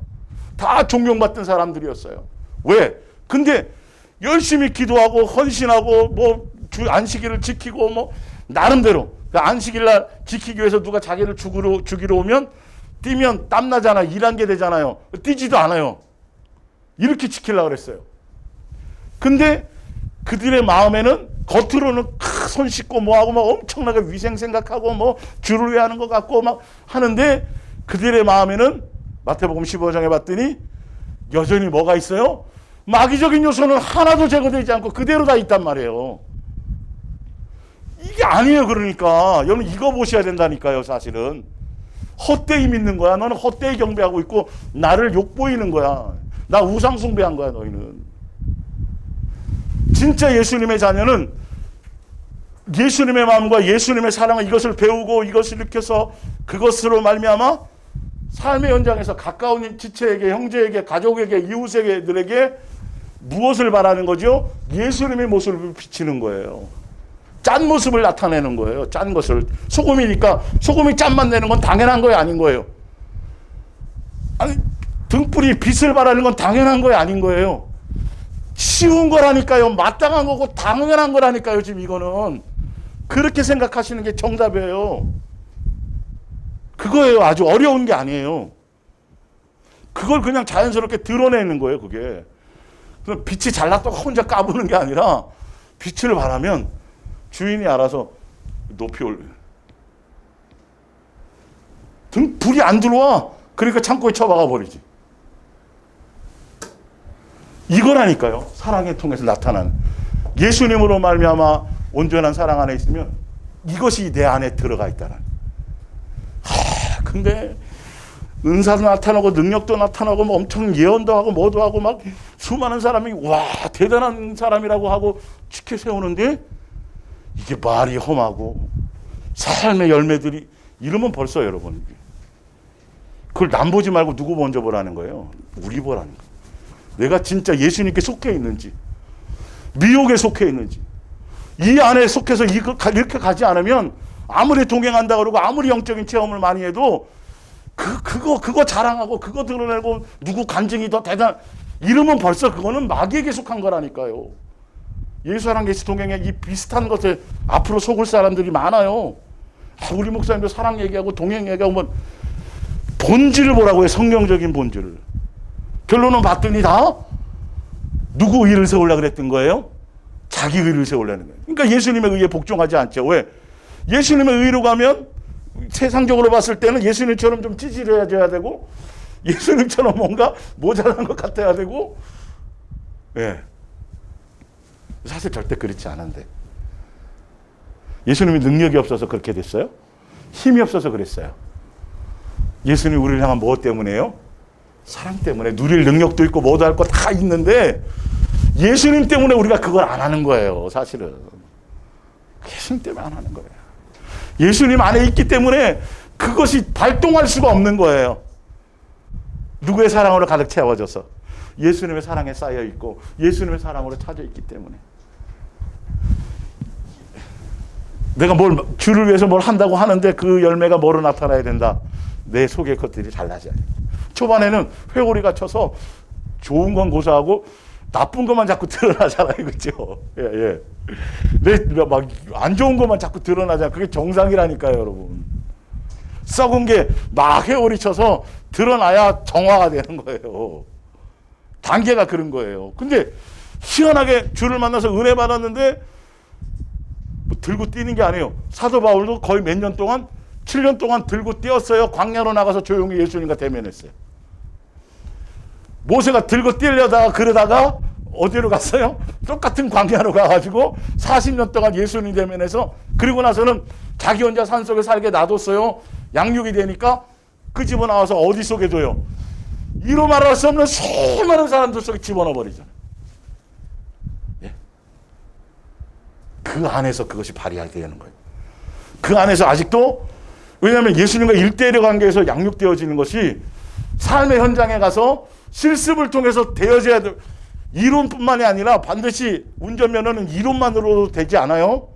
다 존경받던 사람들이었어요. 왜? 근데 열심히 기도하고 헌신하고 안식일을 지키고 나름대로 안식일날 지키기 위해서 누가 자기를 죽이러 오면 뛰면 땀나잖아. 일한 게 되잖아요. 뛰지도 않아요. 이렇게 지키려고 그랬어요. 근데 그들의 마음에는 겉으로는 손 씻고 뭐하고 엄청나게 위생 생각하고 주를 위해 하는 것 같고 하는데 그들의 마음에는 마태복음 15장에 봤더니 여전히 뭐가 있어요? 마귀적인 요소는 하나도 제거되지 않고 그대로 다 있단 말이에요. 이게 아니에요. 그러니까 여러분 이거 보셔야 된다니까요. 사실은 헛되이 믿는 거야. 너는 헛되이 경배하고 있고 나를 욕보이는 거야. 나 우상 숭배한 거야. 너희는. 진짜 예수님의 자녀는 예수님의 마음과 예수님의 사랑을 이것을 배우고 이것을 익혀서 그것으로 말미암아 삶의 현장에서 가까운 지체에게, 형제에게, 가족에게, 이웃에게들에게 무엇을 바라는 거죠? 예수님의 모습을 비치는 거예요. 짠 모습을 나타내는 거예요. 짠 것을. 소금이니까 소금이 짠만 내는 건 당연한 거예요? 아닌 거예요? 아니, 등불이 빛을 발하는 건 당연한 거예요? 아닌 거예요? 쉬운 거라니까요. 마땅한 거고 당연한 거라니까요. 지금 이거는. 그렇게 생각하시는 게 정답이에요. 그거예요. 아주 어려운 게 아니에요. 그걸 그냥 자연스럽게 드러내는 거예요. 그게. 그럼 빛이 잘났다고 혼자 까부는 게 아니라 빛을 발하면 주인이 알아서 높이 올려. 불이 안 들어와. 그러니까 창고에 처박아 버리지. 이거라니까요. 사랑을 통해서 나타나는. 예수님으로 말미암아 온전한 사랑 안에 있으면 이것이 내 안에 들어가 있다는. 근데 은사도 나타나고 능력도 나타나고 엄청 예언도 하고 뭐도 하고 수많은 사람이 와 대단한 사람이라고 하고 지켜 세우는데 이게 말이 험하고 삶의 열매들이 이러면 벌써 여러분 그걸 남 보지 말고 누구 먼저 보라는 거예요. 우리 보라는 거예요. 내가 진짜 예수님께 속해 있는지 미혹에 속해 있는지 이 안에 속해서 이렇게 가지 않으면 아무리 동행한다 그러고 아무리 영적인 체험을 많이 해도 그거 자랑하고 그거 드러내고 누구 간증이 더 대단 이러면 벌써 그거는 마귀에게 속한 거라니까요. 예수랑 같이 동행해 이 비슷한 것에 앞으로 속을 사람들이 많아요. 우리 목사님도 사랑 얘기하고 동행 얘기하고 본질을 보라고 해요. 성경적인 본질을. 결론은 봤더니 다 누구 의를 세우려고 그랬던 거예요? 자기 의를 세우려는 거예요. 그러니까 예수님의 의에 복종하지 않죠. 왜? 예수님의 의로 가면 세상적으로 봤을 때는 예수님처럼 좀 찌질해져야 되고 예수님처럼 뭔가 모자란 것 같아야 되고 예. 사실 절대 그렇지 않은데 예수님이 능력이 없어서 그렇게 됐어요? 힘이 없어서 그랬어요. 예수님이 우리를 향한 무엇 때문에요? 사랑 때문에. 누릴 능력도 있고 뭐도 할 거 다 있는데 예수님 때문에 우리가 그걸 안 하는 거예요. 사실은 예수님 때문에 안 하는 거예요. 예수님 안에 있기 때문에 그것이 발동할 수가 없는 거예요. 누구의 사랑으로 가득 채워져서 예수님의 사랑에 쌓여 있고 예수님의 사랑으로 차져 있기 때문에 내가 주를 위해서 뭘 한다고 하는데 그 열매가 뭐로 나타나야 된다. 내 속의 것들이 달라져야 돼. 초반에는 회오리가 쳐서 좋은 건 고사하고 나쁜 것만 자꾸 드러나잖아요. 그렇죠? 예. 막 안 좋은 것만 자꾸 드러나잖아요. 그게 정상이라니까요, 여러분. 썩은 게 막 회오리 쳐서 드러나야 정화가 되는 거예요. 단계가 그런 거예요. 근데 희한하게 주를 만나서 은혜 받았는데 뭐 들고 뛰는 게 아니에요. 사도 바울도 거의 몇 년 동안 7년 동안 들고 뛰었어요. 광야로 나가서 조용히 예수님과 대면했어요. 모세가 들고 뛰려다가 그러다가 어디로 갔어요? 똑같은 광야로 가가지고 40년 동안 예수님 대면해서 그리고 나서는 자기 혼자 산속에 살게 놔뒀어요. 양육이 되니까 끄집어 나와서 어디 속에 둬요? 이로 말할 수 없는 수많은 사람들 속에 집어넣어 버리잖아요. 예? 그 안에서 그것이 발휘하게 되는 거예요. 그 안에서 아직도 왜냐하면 예수님과 1대1의 관계에서 양육되어지는 것이 삶의 현장에 가서 실습을 통해서 되어져야 돼. 이론뿐만이 아니라 반드시 운전면허는 이론만으로도 되지 않아요.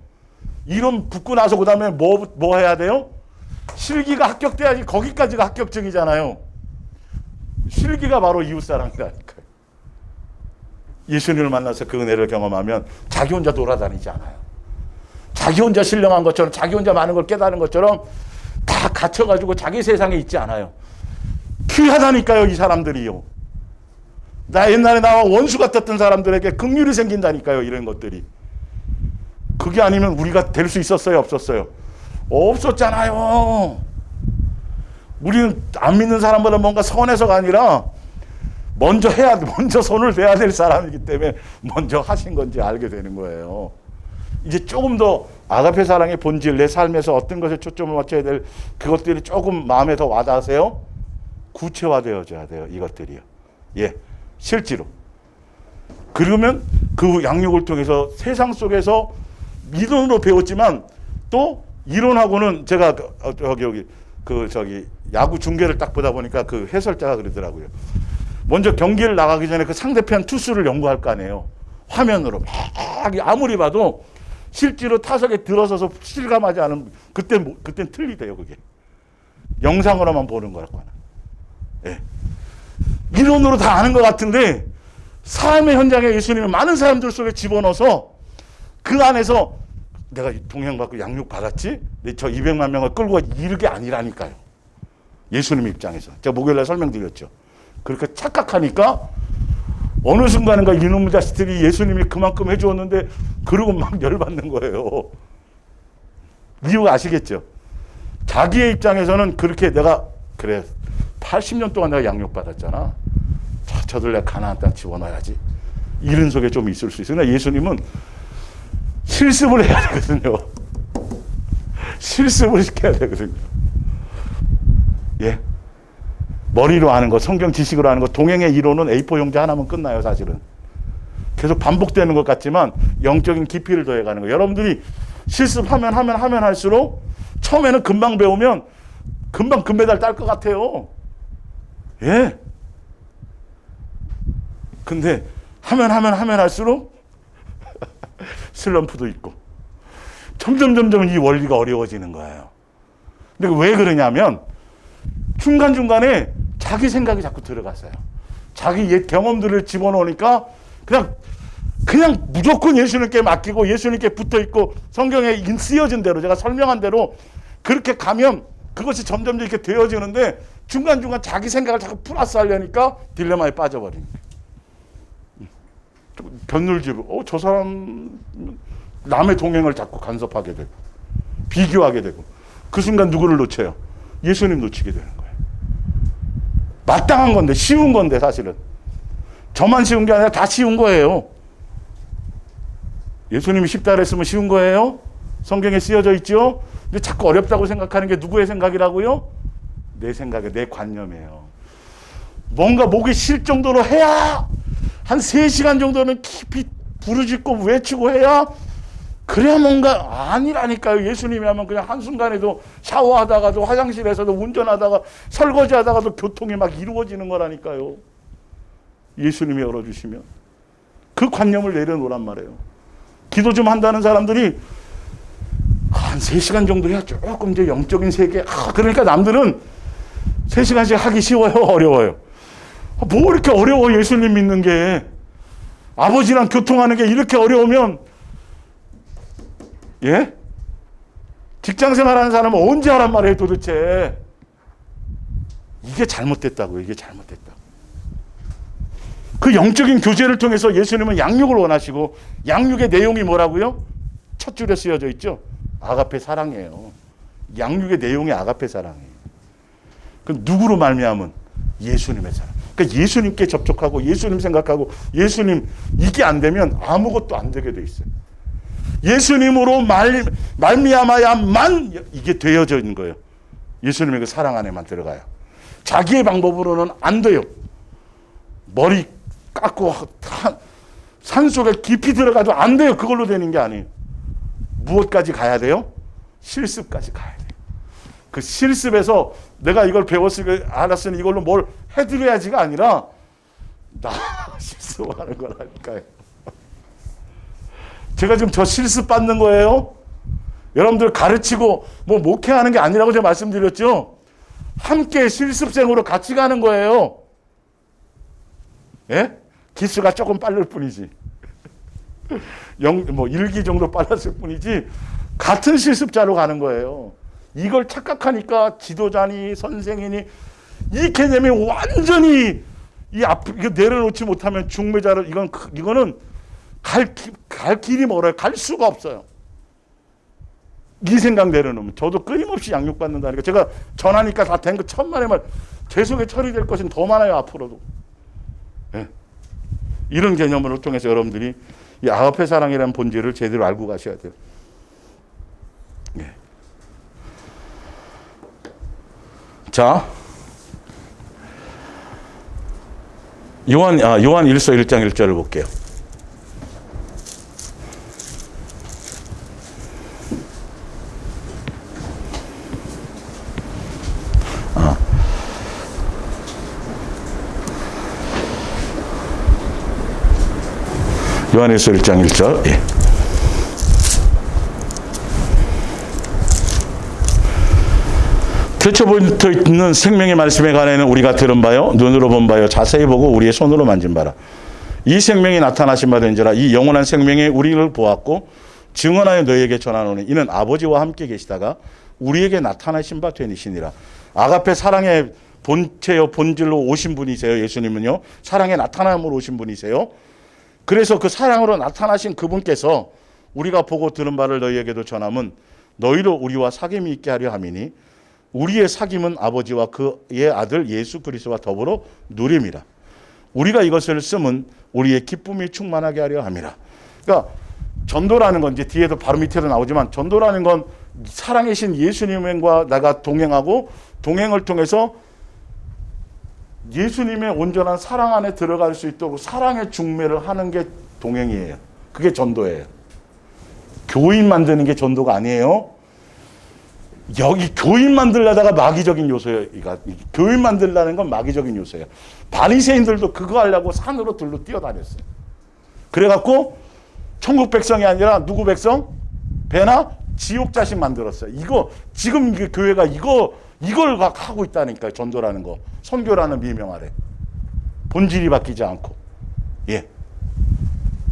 이론 붙고 나서 그 다음에 뭐 해야 돼요? 실기가 합격돼야지. 거기까지가 합격증이잖아요. 실기가 바로 이웃사랑이라니까요. 예수님을 만나서 그 은혜를 경험하면 자기 혼자 돌아다니지 않아요. 자기 혼자 신령한 것처럼 자기 혼자 많은 걸 깨달은 것처럼 다 갇혀가지고 자기 세상에 있지 않아요. 귀하다니까요. 이 사람들이요. 나 옛날에 나와 원수 같았던 사람들에게 긍휼이 생긴다니까요. 이런 것들이. 그게 아니면 우리가 될 수 있었어요? 없었어요? 없었잖아요. 우리는 안 믿는 사람보다 뭔가 선해서가 아니라 먼저 손을 대야 될 사람이기 때문에 먼저 하신 건지 알게 되는 거예요. 이제 조금 더 아가페 사랑의 본질, 내 삶에서 어떤 것에 초점을 맞춰야 될 그것들이 조금 마음에 더 와닿으세요? 구체화되어져야 돼요. 이것들이요. 예, 실제로. 그러면 그 양육을 통해서 세상 속에서 이론으로 배웠지만 또 이론하고는 제가 야구 중계를 딱 보다 보니까 그 해설자가 그러더라고요. 먼저 경기를 나가기 전에 그 상대편 투수를 연구할 거 아니에요. 화면으로 막 아무리 봐도 실제로 타석에 들어서서 실감하지 않은 그땐 틀리대요. 그게 영상으로만 보는 거라고 하나. 예. 이론으로 다 아는 것 같은데 삶의 현장에 예수님을 많은 사람들 속에 집어넣어서 그 안에서 내가 동행받고 양육 받았지? 저 200만 명을 끌고 이렇게 아니라니까요. 예수님 입장에서. 제가 목요일날 설명드렸죠. 그렇게 착각하니까 어느 순간인가 이놈의 자식들이 예수님이 그만큼 해주었는데 그러고 막 열받는 거예요. 이유가 아시겠죠? 자기의 입장에서는 그렇게 내가 그래 80년 동안 내가 양육받았잖아. 저들 내가 가나안 땅 집어넣어야지. 이런 속에 좀 있을 수 있어요. 그러나 예수님은 실습을 해야 되거든요. 실습을 시켜야 되거든요. 예. 머리로 아는 것, 성경 지식으로 아는 것, 동행의 이론은 A4 용지 하나면 끝나요, 사실은. 계속 반복되는 것 같지만 영적인 깊이를 더해가는 거예요. 여러분들이 실습하면 할수록 처음에는 금방 배우면 금방 금메달 딸 것 같아요. 예. 근데 하면 할수록 슬럼프도 있고 점점 이 원리가 어려워지는 거예요. 근데 왜 그러냐면 중간중간에 자기 생각이 자꾸 들어갔어요. 자기 옛 경험들을 집어넣으니까 그냥 무조건 예수님께 맡기고 예수님께 붙어있고 성경에 쓰여진 대로 제가 설명한 대로 그렇게 가면 그것이 점점 이렇게 되어지는데 중간중간 자기 생각을 자꾸 플러스 하려니까 딜레마에 빠져버립니다. 견눌지로 저 사람 남의 동행을 자꾸 간섭하게 되고 비교하게 되고 그 순간 누구를 놓쳐요? 예수님 놓치게 되는 거예요. 마땅한 건데 쉬운 건데 사실은 저만 쉬운 게 아니라 다 쉬운 거예요. 예수님이 쉽다 그랬으면 쉬운 거예요. 성경에 쓰여져 있죠. 근데 자꾸 어렵다고 생각하는 게 누구의 생각이라고요? 내 생각에 내 관념이에요. 뭔가 목이 쉴 정도로 해야 한 3시간 정도는 깊이 부르짖고 외치고 해야 그래야 뭔가 아니라니까요. 예수님이 하면 그냥 한순간에도 샤워하다가도 화장실에서도 운전하다가 설거지하다가도 교통이 막 이루어지는 거라니까요. 예수님이 열어주시면 그 관념을 내려놓으란 말이에요. 기도 좀 한다는 사람들이 한 3시간 정도 해야 조금 이제 영적인 세계 그러니까 남들은 3시간씩 하기 쉬워요? 어려워요? 뭐 이렇게 어려워 예수님 믿는 게. 아버지랑 교통하는 게 이렇게 어려우면 예? 직장 생활하는 사람은 언제 하란 말이에요 도대체. 이게 잘못됐다고요. 이게 잘못됐다. 그 영적인 교제를 통해서 예수님은 양육을 원하시고 양육의 내용이 뭐라고요? 첫 줄에 쓰여져 있죠. 아가페 사랑이에요. 양육의 내용이 아가페 사랑이에요. 그 누구로 말미암은 예수님의 사랑. 그러니까 예수님께 접촉하고 예수님 생각하고 예수님 이게 안 되면 아무것도 안 되게 돼 있어요. 예수님으로 말미암아야만 이게 되어져 있는 거예요. 예수님의 그 사랑 안에만 들어가요. 자기의 방법으로는 안 돼요. 머리 깎고 산속에 깊이 들어가도 안 돼요. 그걸로 되는 게 아니에요. 무엇까지 가야 돼요? 실습까지 가야 돼요. 그 실습에서 내가 이걸 알았으니 이걸로 뭘 해드려야지가 아니라 나 실습하는 거라니까요. 제가 지금 저 실습 받는 거예요. 여러분들 가르치고 뭐 목회하는 게 아니라고 제가 말씀드렸죠. 함께 실습생으로 같이 가는 거예요. 예? 기수가 조금 빠를 뿐이지. 1기 정도 빨랐을 뿐이지 같은 실습자로 가는 거예요. 이걸 착각하니까 지도자니 선생이니 이 개념이 완전히 이거 내려놓지 못하면 중매자를 이거는 갈 길이 멀어요. 갈 수가 없어요. 이 생각 내려놓으면 저도 끊임없이 양육받는다니까. 제가 전하니까 다 된 거 천만의 말. 제 속에 처리될 것은 더 많아요. 앞으로도. 예. 이런 개념을 통해서 여러분들이 이 아가페 사랑이라는 본질을 제대로 알고 가셔야 돼요. 예. 자, 요한 1서 1장 1절을 볼게요. 요한일서 1장 1절. 예. 태초부터 있는 생명의 말씀에 관해는 우리가 들은 바요, 눈으로 본 바요, 자세히 보고 우리의 손으로 만진 바라. 이 생명이 나타나신 바 된지라. 이 영원한 생명에 우리를 보았고 증언하여 너희에게 전하노니 이는 아버지와 함께 계시다가 우리에게 나타나신 바 되니시니라. 아가페 사랑의 본체요 본질로 오신 분이세요. 예수님은요. 사랑의 나타남으로 오신 분이세요. 그래서 그 사랑으로 나타나신 그분께서 우리가 보고 들은 바를 너희에게도 전함은 너희로 우리와 사귐이 있게 하려 함이니 우리의 사귐은 아버지와 그의 아들 예수 그리스도와 더불어 누림이라. 우리가 이것을 쓰면 우리의 기쁨이 충만하게 하려 함이라. 그러니까 전도라는 건 이제 뒤에도 바로 밑에도 나오지만 전도라는 건 사랑이신 예수님과 나가 동행하고 동행을 통해서 예수님의 온전한 사랑 안에 들어갈 수 있도록 사랑의 중매를 하는 게 동행이에요. 그게 전도예요. 교인 만드는 게 전도가 아니에요. 여기 교인 만들려다가 마귀적인 요소예요. 교인 만들려는 건 마귀적인 요소예요. 바리새인들도 그거 하려고 산으로 들로 뛰어다녔어요. 그래갖고 천국 백성이 아니라 누구 백성? 배나 지옥 자식 만들었어요. 이거 지금 교회가 이걸 하고 있다니까요. 전도라는 거. 선교라는 미명 아래. 본질이 바뀌지 않고. 예.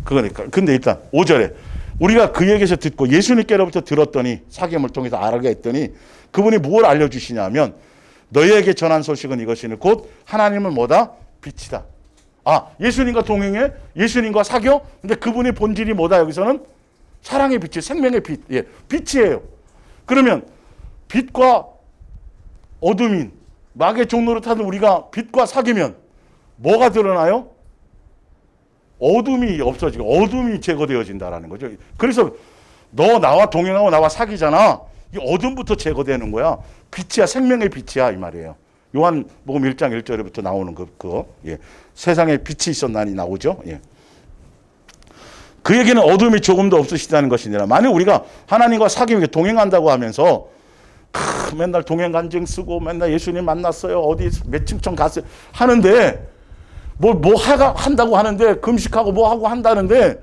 그거니까. 근데 일단 5절에 우리가 그에게서 듣고 예수님께로부터 들었더니 사귐을 통해서 알게 했더니 그분이 무엇을 알려주시냐면 너희에게 전한 소식은 이것이니 곧 하나님은 뭐다? 빛이다. 아, 예수님과 동행해? 예수님과 사겨? 근데 그분의 본질이 뭐다? 여기서는 사랑의 빛이 생명의 빛. 예, 빛이에요. 그러면 빛과 어둠인 마귀의 종로를 타는 우리가 빛과 사귀면 뭐가 드러나요? 어둠이 없어지고 어둠이 제거되어진다라는 거죠. 그래서 너 나와 동행하고 나와 사귀잖아. 이 어둠부터 제거되는 거야. 빛이야, 생명의 빛이야 이 말이에요. 요한복음 1장 1절부터 나오는 그거. 예. 세상에 빛이 있었나니 나오죠. 예. 그에게는 어둠이 조금도 없으시다는 것이니라. 만약 우리가 하나님과 사귀고 동행한다고 하면서 맨날 동행 간증 쓰고 맨날 예수님 만났어요. 어디 몇 층청 갔어요. 하는데 한다고 하는데 금식하고 뭐 하고 한다는데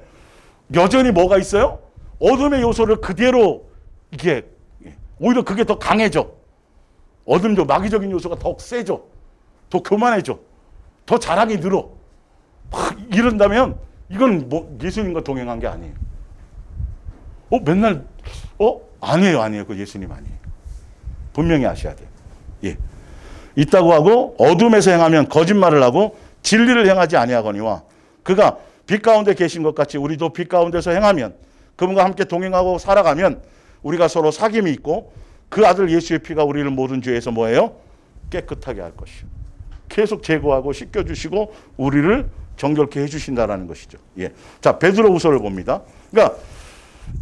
여전히 뭐가 있어요? 어둠의 요소를 그대로 이게 오히려 그게 더 강해져. 어둠도 마귀적인 요소가 더 세져. 더 교만해져. 더 자랑이 늘어. 이런다면 이건 뭐 예수님과 동행한 게 아니에요. 아니에요. 그 예수님 아니에요. 분명히 아셔야 돼요. 예. 있다고 하고 어둠에서 행하면 거짓말을 하고 진리를 행하지 아니하거니와 그가 빛 가운데 계신 것 같이 우리도 빛 가운데서 행하면 그분과 함께 동행하고 살아가면 우리가 서로 사귐이 있고 그 아들 예수의 피가 우리를 모든 죄에서 뭐예요? 깨끗하게 할 것이요. 계속 제거하고 씻겨주시고 우리를 정결케 해주신다라는 것이죠. 예. 자, 베드로후서를 봅니다. 그러니까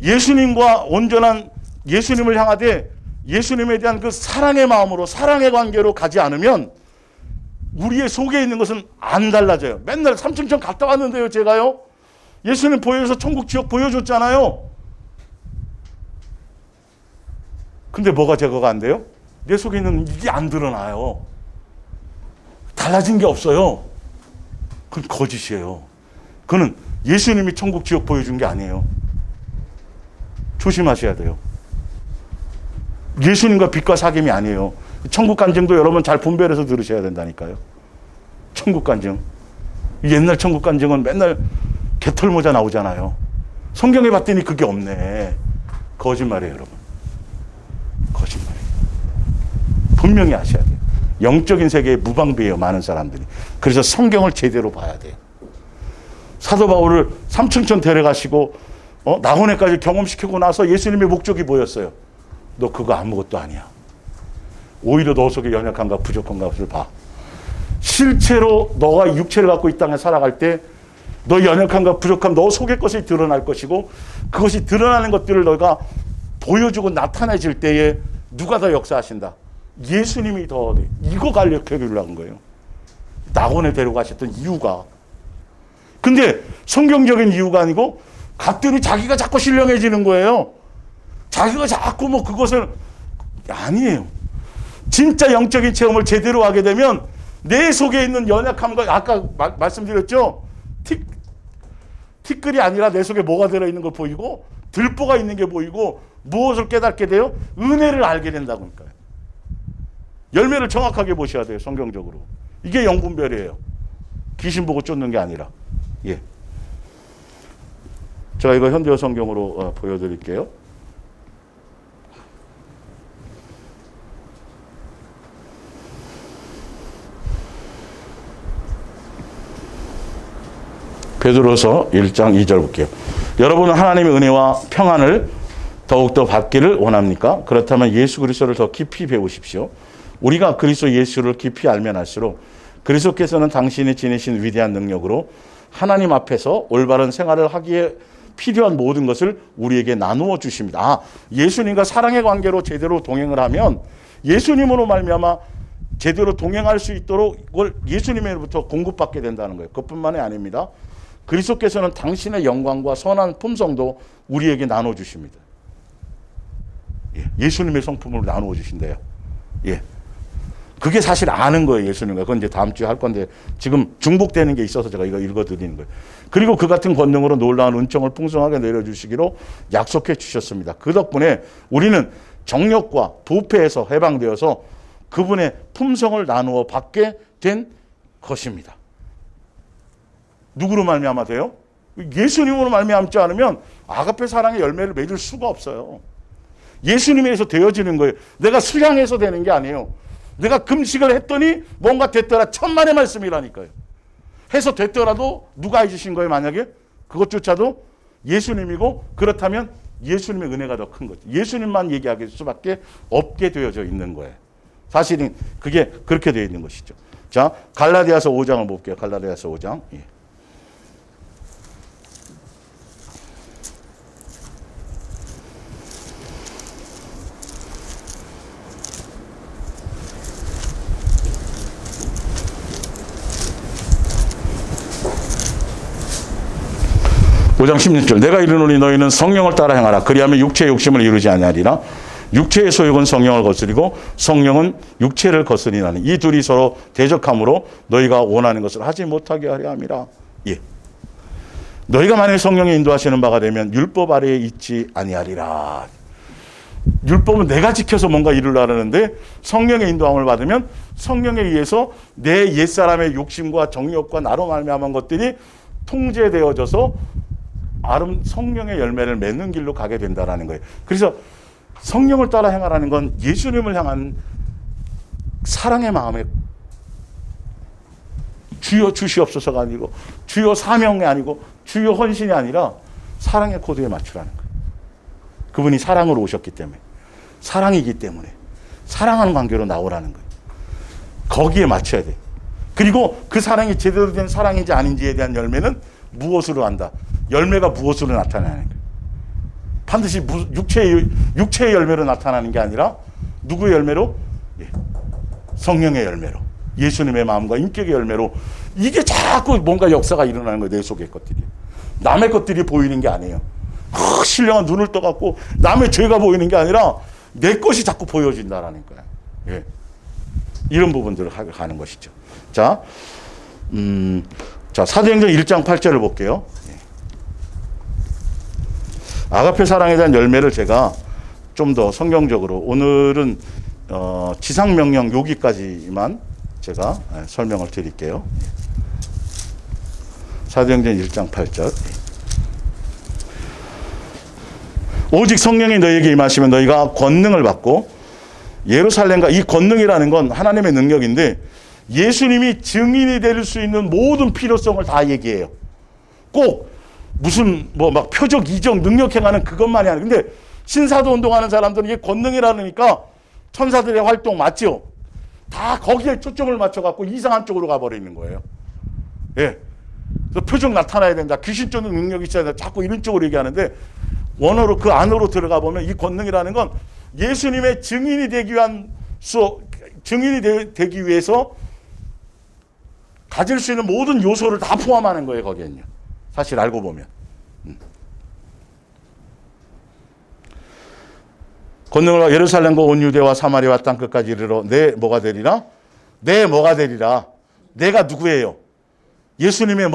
예수님과 온전한 예수님을 향하되 예수님에 대한 그 사랑의 마음으로 사랑의 관계로 가지 않으면 우리의 속에 있는 것은 안 달라져요. 맨날 삼층천 갔다 왔는데요, 제가요. 예수님 보여줘서 천국 지옥 보여줬잖아요. 근데 뭐가 제거가 안 돼요? 내 속에 있는 이게 안 드러나요. 달라진 게 없어요. 그건 거짓이에요. 그건 예수님이 천국 지옥 보여준 게 아니에요. 조심하셔야 돼요. 예수님과 빛과 사귐이 아니에요. 천국 간증도 여러분 잘 분별해서 들으셔야 된다니까요. 천국 간증. 옛날 천국 간증은 맨날 개털모자 나오잖아요. 성경에 봤더니 그게 없네. 거짓말이에요, 여러분. 거짓말이에요. 분명히 아셔야 돼요. 영적인 세계에 무방비예요, 많은 사람들이. 그래서 성경을 제대로 봐야 돼요. 사도 바울을 삼층천 데려가시고 나혼회까지 경험시키고 나서 예수님의 목적이 뭐였어요? 너 그거 아무것도 아니야. 오히려 너 속에 연약함과 부족한 것을 봐. 실제로 너가 육체를 갖고 이 땅에 살아갈 때 너 연약함과 부족함, 너 속의 것이 드러날 것이고 그것이 드러나는 것들을 너가 보여주고 나타내질 때에 누가 더 역사하신다? 예수님이 더 이거 가르쳐 주려는 거예요. 낙원에 데려가셨던 이유가. 근데 성경적인 이유가 아니고 갔더니 자기가 자꾸 신령해지는 거예요. 자기가 자꾸 뭐 그것을 아니에요. 진짜 영적인 체험을 제대로 하게 되면 내 속에 있는 연약함과 아까 말씀드렸죠. 티끌이 아니라 내 속에 뭐가 들어있는 걸 보이고 들보가 있는 게 보이고 무엇을 깨닫게 돼요? 은혜를 알게 된다고 하니까요. 열매를 정확하게 보셔야 돼요. 성경적으로. 이게 영분별이에요. 귀신 보고 쫓는 게 아니라. 예. 제가 이거 현대어 성경으로 보여드릴게요. 베드로서 1장 2절 볼게요. 여러분은 하나님의 은혜와 평안을 더욱더 받기를 원합니까? 그렇다면 예수 그리스도를 더 깊이 배우십시오. 우리가 그리스도 예수를 깊이 알면 알수록 그리스도께서는 당신이 지니신 위대한 능력으로 하나님 앞에서 올바른 생활을 하기에 필요한 모든 것을 우리에게 나누어 주십니다. 아, 예수님과 사랑의 관계로 제대로 동행을 하면 예수님으로 말미암아 제대로 동행할 수 있도록 이걸 예수님으로부터 공급받게 된다는 거예요. 그것뿐만이 아닙니다. 그리스도께서는 당신의 영광과 선한 품성도 우리에게 나눠 주십니다. 예, 예수님의 성품을 나누어 주신대요. 예. 그게 사실 아는 거예요, 예수님과. 그건 이제 다음 주에 할 건데 지금 중복되는 게 있어서 제가 이거 읽어드리는 거예요. 그리고 그 같은 권능으로 놀라운 은총을 풍성하게 내려주시기로 약속해 주셨습니다. 그 덕분에 우리는 정욕과 부패에서 해방되어서 그분의 품성을 나누어 받게 된 것입니다. 누구로 말미암아 돼요? 예수님으로 말미암지 않으면 아가페 사랑의 열매를 맺을 수가 없어요. 예수님에서 되어지는 거예요. 내가 수양해서 되는 게 아니에요. 내가 금식을 했더니 뭔가 됐더라. 천만의 말씀이라니까요. 해서 됐더라도 누가 해주신 거예요, 만약에? 그것조차도 예수님이고, 그렇다면 예수님의 은혜가 더 큰 거죠. 예수님만 얘기할 수밖에 없게 되어져 있는 거예요. 사실은 그게 그렇게 되어 있는 것이죠. 자, 갈라디아서 5장을 볼게요. 갈라디아서 5장. 예. (5장 16절) 내가 이르노니 너희는 성령을 따라 행하라. 그리하면 육체의 욕심을 이루지 아니하리라. 육체의 소욕은 성령을 거스리고 성령은 육체를 거스리나니 이 둘이 서로 대적함으로 너희가 원하는 것을 하지 못하게 하려 함이라. 예. 너희가 만약에 성령이 인도하시는 바가 되면 율법 아래에 있지 아니하리라. 율법은 내가 지켜서 뭔가 이루려는데 성령의 인도함을 받으면 성령에 의해서 내 옛사람의 욕심과 정욕과 나로 말미암은 것들이 통제되어져서 성령의 열매를 맺는 길로 가게 된다는 거예요. 그래서 성령을 따라 행하라는 건 예수님을 향한 사랑의 마음에 주여 주시옵소서가 아니고 주여 사명이 아니고 주여 헌신이 아니라 사랑의 코드에 맞추라는 거예요. 그분이 사랑으로 오셨기 때문에, 사랑이기 때문에 사랑하는 관계로 나오라는 거예요. 거기에 맞춰야 돼요. 그리고 그 사랑이 제대로 된 사랑인지 아닌지에 대한 열매는 무엇으로 한다? 열매가 무엇으로 나타나는 거예요? 반드시 육체의 열매로 나타나는 게 아니라 누구의 열매로? 예. 성령의 열매로, 예수님의 마음과 인격의 열매로. 이게 자꾸 뭔가 역사가 일어나는 거예요. 내 속의 것들이. 남의 것들이 보이는 게 아니에요. 신령한 눈을 떠갖고 남의 죄가 보이는 게 아니라 내 것이 자꾸 보여진다라는 거예요. 예. 이런 부분들을 하는 것이죠. 자, 사도행전 1장 8절을 볼게요. 예. 아가페 사랑에 대한 열매를 제가 좀 더 성경적으로, 오늘은 지상명령 여기까지만 제가 설명을 드릴게요. 사도행전 1장 8절. 오직 성령이 너희에게 임하시면 너희가 권능을 받고 예루살렘과, 이 권능이라는 건 하나님의 능력인데 예수님이 증인이 될 수 있는 모든 필요성을 다 얘기해요. 꼭 무슨 막 표적, 이적, 능력 행하는 그것만이 아니에요. 근데 신사도 운동하는 사람들은 이게 권능이라니까 천사들의 활동 맞죠? 다 거기에 초점을 맞춰갖고 이상한 쪽으로 가버리는 거예요. 예. 그래서 표적 나타나야 된다, 귀신 쫓는 능력이 있어야 된다, 자꾸 이런 쪽으로 얘기하는데 원어로 그 안으로 들어가 보면 이 권능이라는 건 예수님의 증인이 되기 위해서 가질 수 있는 모든 요소를 다 포함하는 거예요. 거기에는요. 사실 알고 보면. 권능을 예루살렘과 온 유대와 사마리아와 땅 끝까지 이르러 내 뭐가 되리라? 내 뭐가 되리라? 내가 누구예요? 예수님의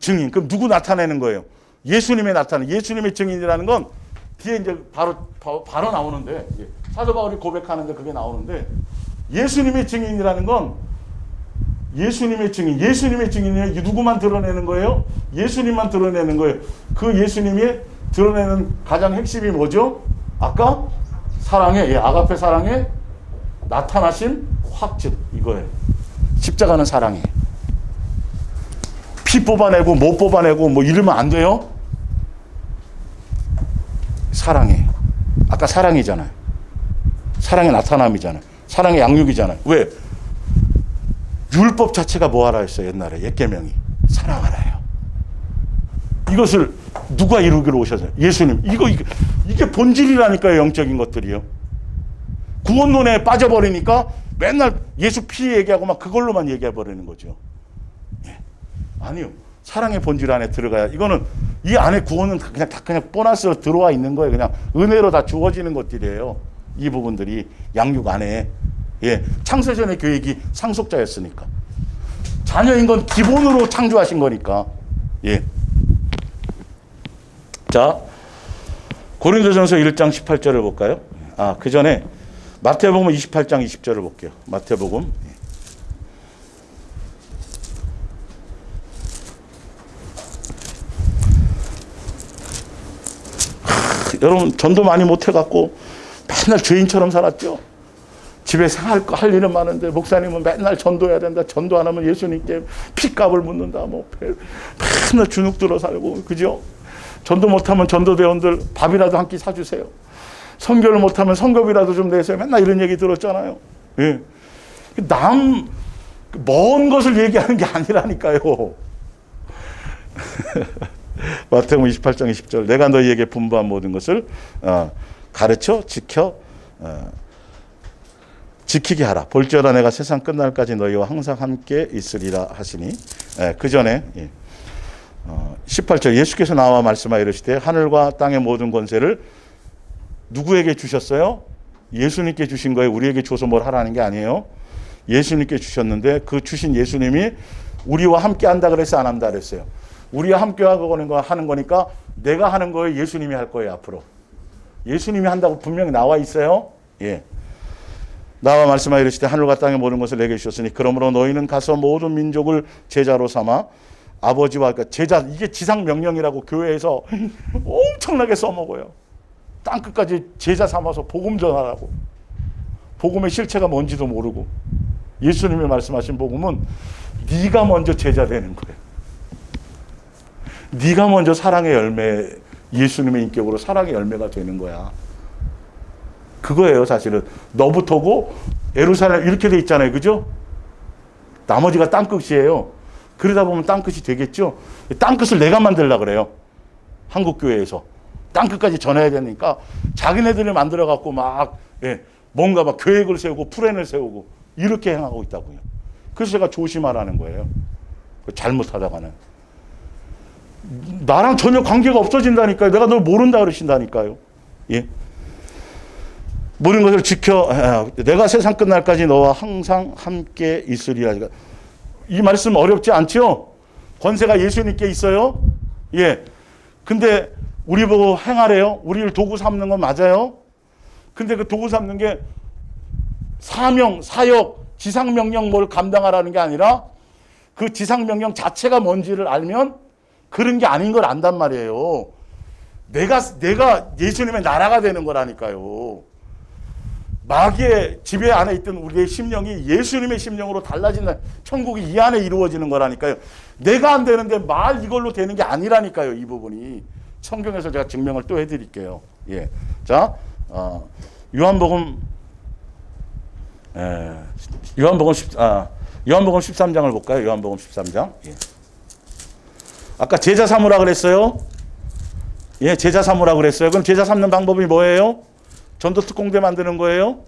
증인. 그럼 누구 나타내는 거예요? 예수님의 나타내는, 예수님의 증인이라는 건 뒤에 이제 바로 나오는데, 사도 바울이 고백하는데 그게 나오는데, 예수님의 증인이라는 건 예수님의 증인이 누구만 드러내는 거예요? 예수님만 드러내는 거예요. 그 예수님이 드러내는 가장 핵심이 뭐죠? 아까 사랑의, 아가페 사랑의 나타나신 확증, 이거예요. 십자가는 사랑이에요. 피 뽑아내고 못 뽑아내고 이러면 안 돼요. 사랑이에요. 아까 사랑이잖아요. 사랑의 나타남이잖아요. 사랑의 양육이잖아요. 왜? 율법 자체가 뭐하라 했어요? 옛날에 옛계명이 사랑하라요. 이것을 누가 이루기로 오셨어요? 예수님. 이게 본질이라니까요. 영적인 것들이요. 구원론에 빠져버리니까 맨날 예수 피 얘기하고 막 그걸로만 얘기해버리는 거죠. 예. 아니요. 사랑의 본질 안에 들어가야, 이거는 이 안에 구원은 그냥 보너스로 들어와 있는 거예요. 그냥 은혜로 다 주어지는 것들이에요. 이 부분들이 양육 안에. 예. 창세전의 계획이 상속자였으니까. 자녀인 건 기본으로 창조하신 거니까. 예. 자, 고린도전서 1장 18절을 볼까요? 그 전에 마태복음 28장 20절을 볼게요. 마태복음. 여러분, 전도 많이 못해갖고 맨날 죄인처럼 살았죠. 집에 할 일은 많은데 목사님은 맨날 전도해야 된다. 전도 안 하면 예수님께 핏값을 묻는다. 맨날 주눅 들어 살고, 그죠? 전도 못하면 전도대원들 밥이라도 한 끼 사주세요. 선교를 못하면 선교비라도 좀 내세요. 맨날 이런 얘기 들었잖아요. 예. 먼 것을 얘기하는 게 아니라니까요. 마태복음 28장 20절. 내가 너희에게 분부한 모든 것을 가르쳐 지키게 하라. 볼지어다 내가 세상 끝날까지 너희와 항상 함께 있으리라 하시니. 그 전에 18절 예수께서 나와 말씀하여 이르시되 하늘과 땅의 모든 권세를 누구에게 주셨어요? 예수님께 주신 거예요. 우리에게 줘서 뭘 하라는 게 아니에요. 예수님께 주셨는데 그 주신 예수님이 우리와 함께 한다 그랬어요? 안 한다 그랬어요? 우리와 함께 하는 거니까 내가 하는 거예요? 예수님이 할 거예요? 앞으로? 예수님이 한다고 분명히 나와 있어요. 예. 나와 말씀하여 이르시되 하늘과 땅의 모든 것을 내게 주셨으니 그러므로 너희는 가서 모든 민족을 제자로 삼아 아버지와, 그러니까 제자, 이게 지상 명령이라고 교회에서 엄청나게 써먹어요. 땅끝까지 제자 삼아서 복음 전하라고. 복음의 실체가 뭔지도 모르고 예수님이 말씀하신 복음은 네가 먼저 제자 되는 거예요. 네가 먼저 사랑의 열매, 예수님의 인격으로 사랑의 열매가 되는 거야. 그거예요. 사실은 너부터고 예루살렘 이렇게 돼 있잖아요. 그죠? 나머지가 땅끝이에요. 그러다 보면 땅끝이 되겠죠. 땅끝을 내가 만들려고 그래요. 한국교회에서 땅끝까지 전해야 되니까 자기네들이 만들어 갖고 막 뭔가 막 계획을 세우고 플랜을 세우고 이렇게 행하고 있다고요. 그래서 제가 조심하라는 거예요. 잘못하다가는 나랑 전혀 관계가 없어진다니까요. 내가 널 모른다 그러신다니까요. 예. 모든 것을 지켜 내가 세상 끝날까지 너와 항상 함께 있으리라. 이 말씀 어렵지 않죠? 권세가 예수님께 있어요. 예. 근데 우리 보고 행하래요. 우리를 도구 삼는 건 맞아요. 근데 그 도구 삼는 게 사명, 사역, 지상명령 뭘 감당하라는 게 아니라 그 지상명령 자체가 뭔지를 알면 그런 게 아닌 걸 안단 말이에요. 내가 예수님의 나라가 되는 거라니까요. 마귀의 지배 안에 있던 우리의 심령이 예수님의 심령으로 달라진다. 천국이 이 안에 이루어지는 거라니까요. 내가 안 되는데 말 이걸로 되는 게 아니라니까요. 이 부분이. 성경에서 제가 증명을 또 해드릴게요. 예. 자, 요한복음 13장을 볼까요? 요한복음 13장. 예. 아까 제자 삼으라 그랬어요. 예, 제자 삼으라 그랬어요. 그럼 제자 삼는 방법이 뭐예요? 전도 특공대 만드는 거예요?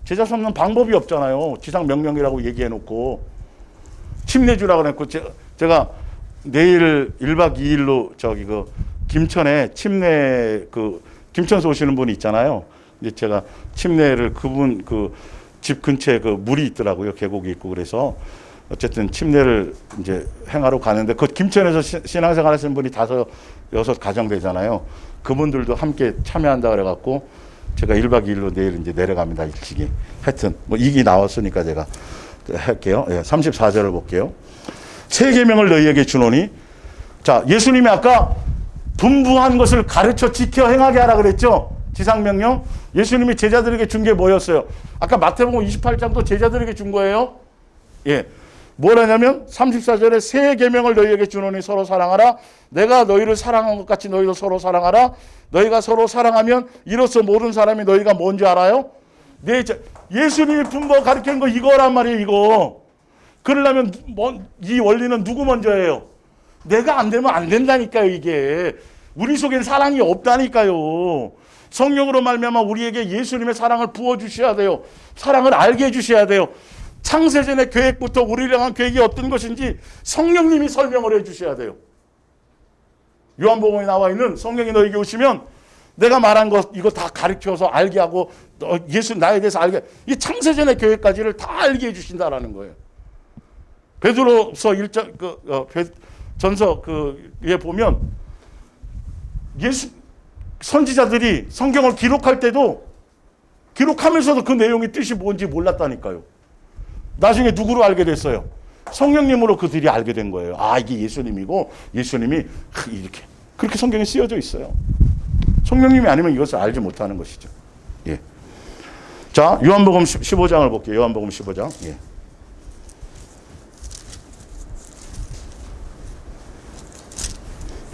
제자 삼는 방법이 없잖아요. 지상 명령이라고 얘기해 놓고 침례 주라 그랬고 제가 내일 1박 2일로 저기 그 김천에 침례 김천에서 오시는 분이 있잖아요. 이제 제가 침례를 그분 집 근처에 물이 있더라고요. 계곡이 있고 그래서 어쨌든 침례를 이제 행하러 가는데 그 김천에서 신앙생활 하시는 분이 5, 6 가정 되잖아요. 그분들도 함께 참여한다 그래 갖고 제가 1박 2일로 내일 이제 내려갑니다. 일찍이. 하여튼 뭐 이기 나왔으니까 제가 할게요. 예, 34절을 볼게요. 새 계명을 너희에게 주노니. 자, 예수님이 아까 분부한 것을 가르쳐 지켜 행하게 하라 그랬죠. 지상명령. 예수님이 제자들에게 준 게 뭐였어요? 아까 마태복음 28장도 제자들에게 준 거예요. 예. 뭐라냐면 34절에 새 계명을 너희에게 주노니 서로 사랑하라. 내가 너희를 사랑한 것 같이 너희도 서로 사랑하라. 너희가 서로 사랑하면 이로써 모든 사람이 너희가 뭔지 알아요? 예수님이 분부 가르치는 거 이거란 말이에요. 이거. 그러려면 이 원리는 누구 먼저예요? 내가 안 되면 안 된다니까요. 이게. 우리 속엔 사랑이 없다니까요. 성령으로 말미암아 우리에게 예수님의 사랑을 부어주셔야 돼요. 사랑을 알게 해주셔야 돼요. 창세전의 계획부터 우리를 향한 계획이 어떤 것인지 성령님이 설명을 해주셔야 돼요. 요한복음에 나와 있는 성령이 너에게 오시면 내가 말한 것 이거 다 가르쳐서 알게 하고 예수 나에 대해서 알게 이 창세전의 계획까지를 다 알게 해주신다라는 거예요. 베드로서 1장 전서 에 보면 예수 선지자들이 성경을 기록할 때도 기록하면서도 그 내용의 뜻이 뭔지 몰랐다니까요. 나중에 누구로 알게 됐어요? 성령님으로 그들이 알게 된 거예요. 아, 이게 예수님이고 예수님이 이렇게 그렇게 성경에 쓰여져 있어요. 성령님이 아니면 이것을 알지 못하는 것이죠. 예. 자, 요한복음 15장을 볼게요. 요한복음 15장. 예.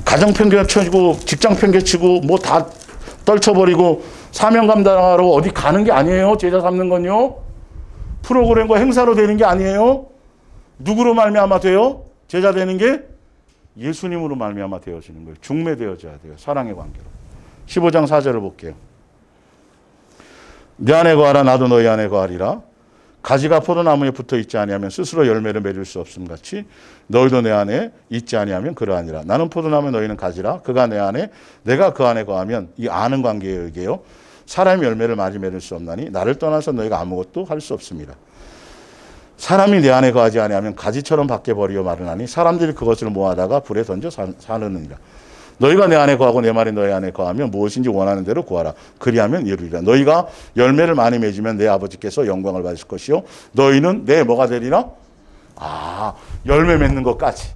가정 편개치고 직장 편개치고 뭐 다 떨쳐버리고 사명 감당하러 어디 가는 게 아니에요. 제자 삼는 건요. 프로그램과 행사로 되는 게 아니에요. 누구로 말미암아 돼요? 제자 되는 게 예수님으로 말미암아 되어지는 거예요. 중매되어져야 돼요. 사랑의 관계로. 15장 4절을 볼게요. 내 안에 거하라 나도 너희 안에 거하리라. 가지가 포도나무에 붙어 있지 아니하면 스스로 열매를 맺을 수 없음 같이 너희도 내 안에 있지 아니하면 그러하니라. 나는 포도나무 너희는 가지라. 그가 내 안에 내가 그 안에 거하면 이 아는 관계에 의게요. 사람이 열매를 많이 맺을 수 없나니 나를 떠나서 너희가 아무것도 할 수 없습니다. 사람이 내 안에 거하지 아니하면 가지처럼 밖에 버리어 마르나니 사람들이 그것을 모아다가 불에 던져 사느니라. 너희가 내 안에 거하고 내 말이 너희 안에 거하면 무엇인지 원하는 대로 구하라. 그리하면 이루리라. 너희가 열매를 많이 맺으면 내 아버지께서 영광을 받으실 것이요. 너희는 내 뭐가 되리라? 아, 열매 맺는 것까지.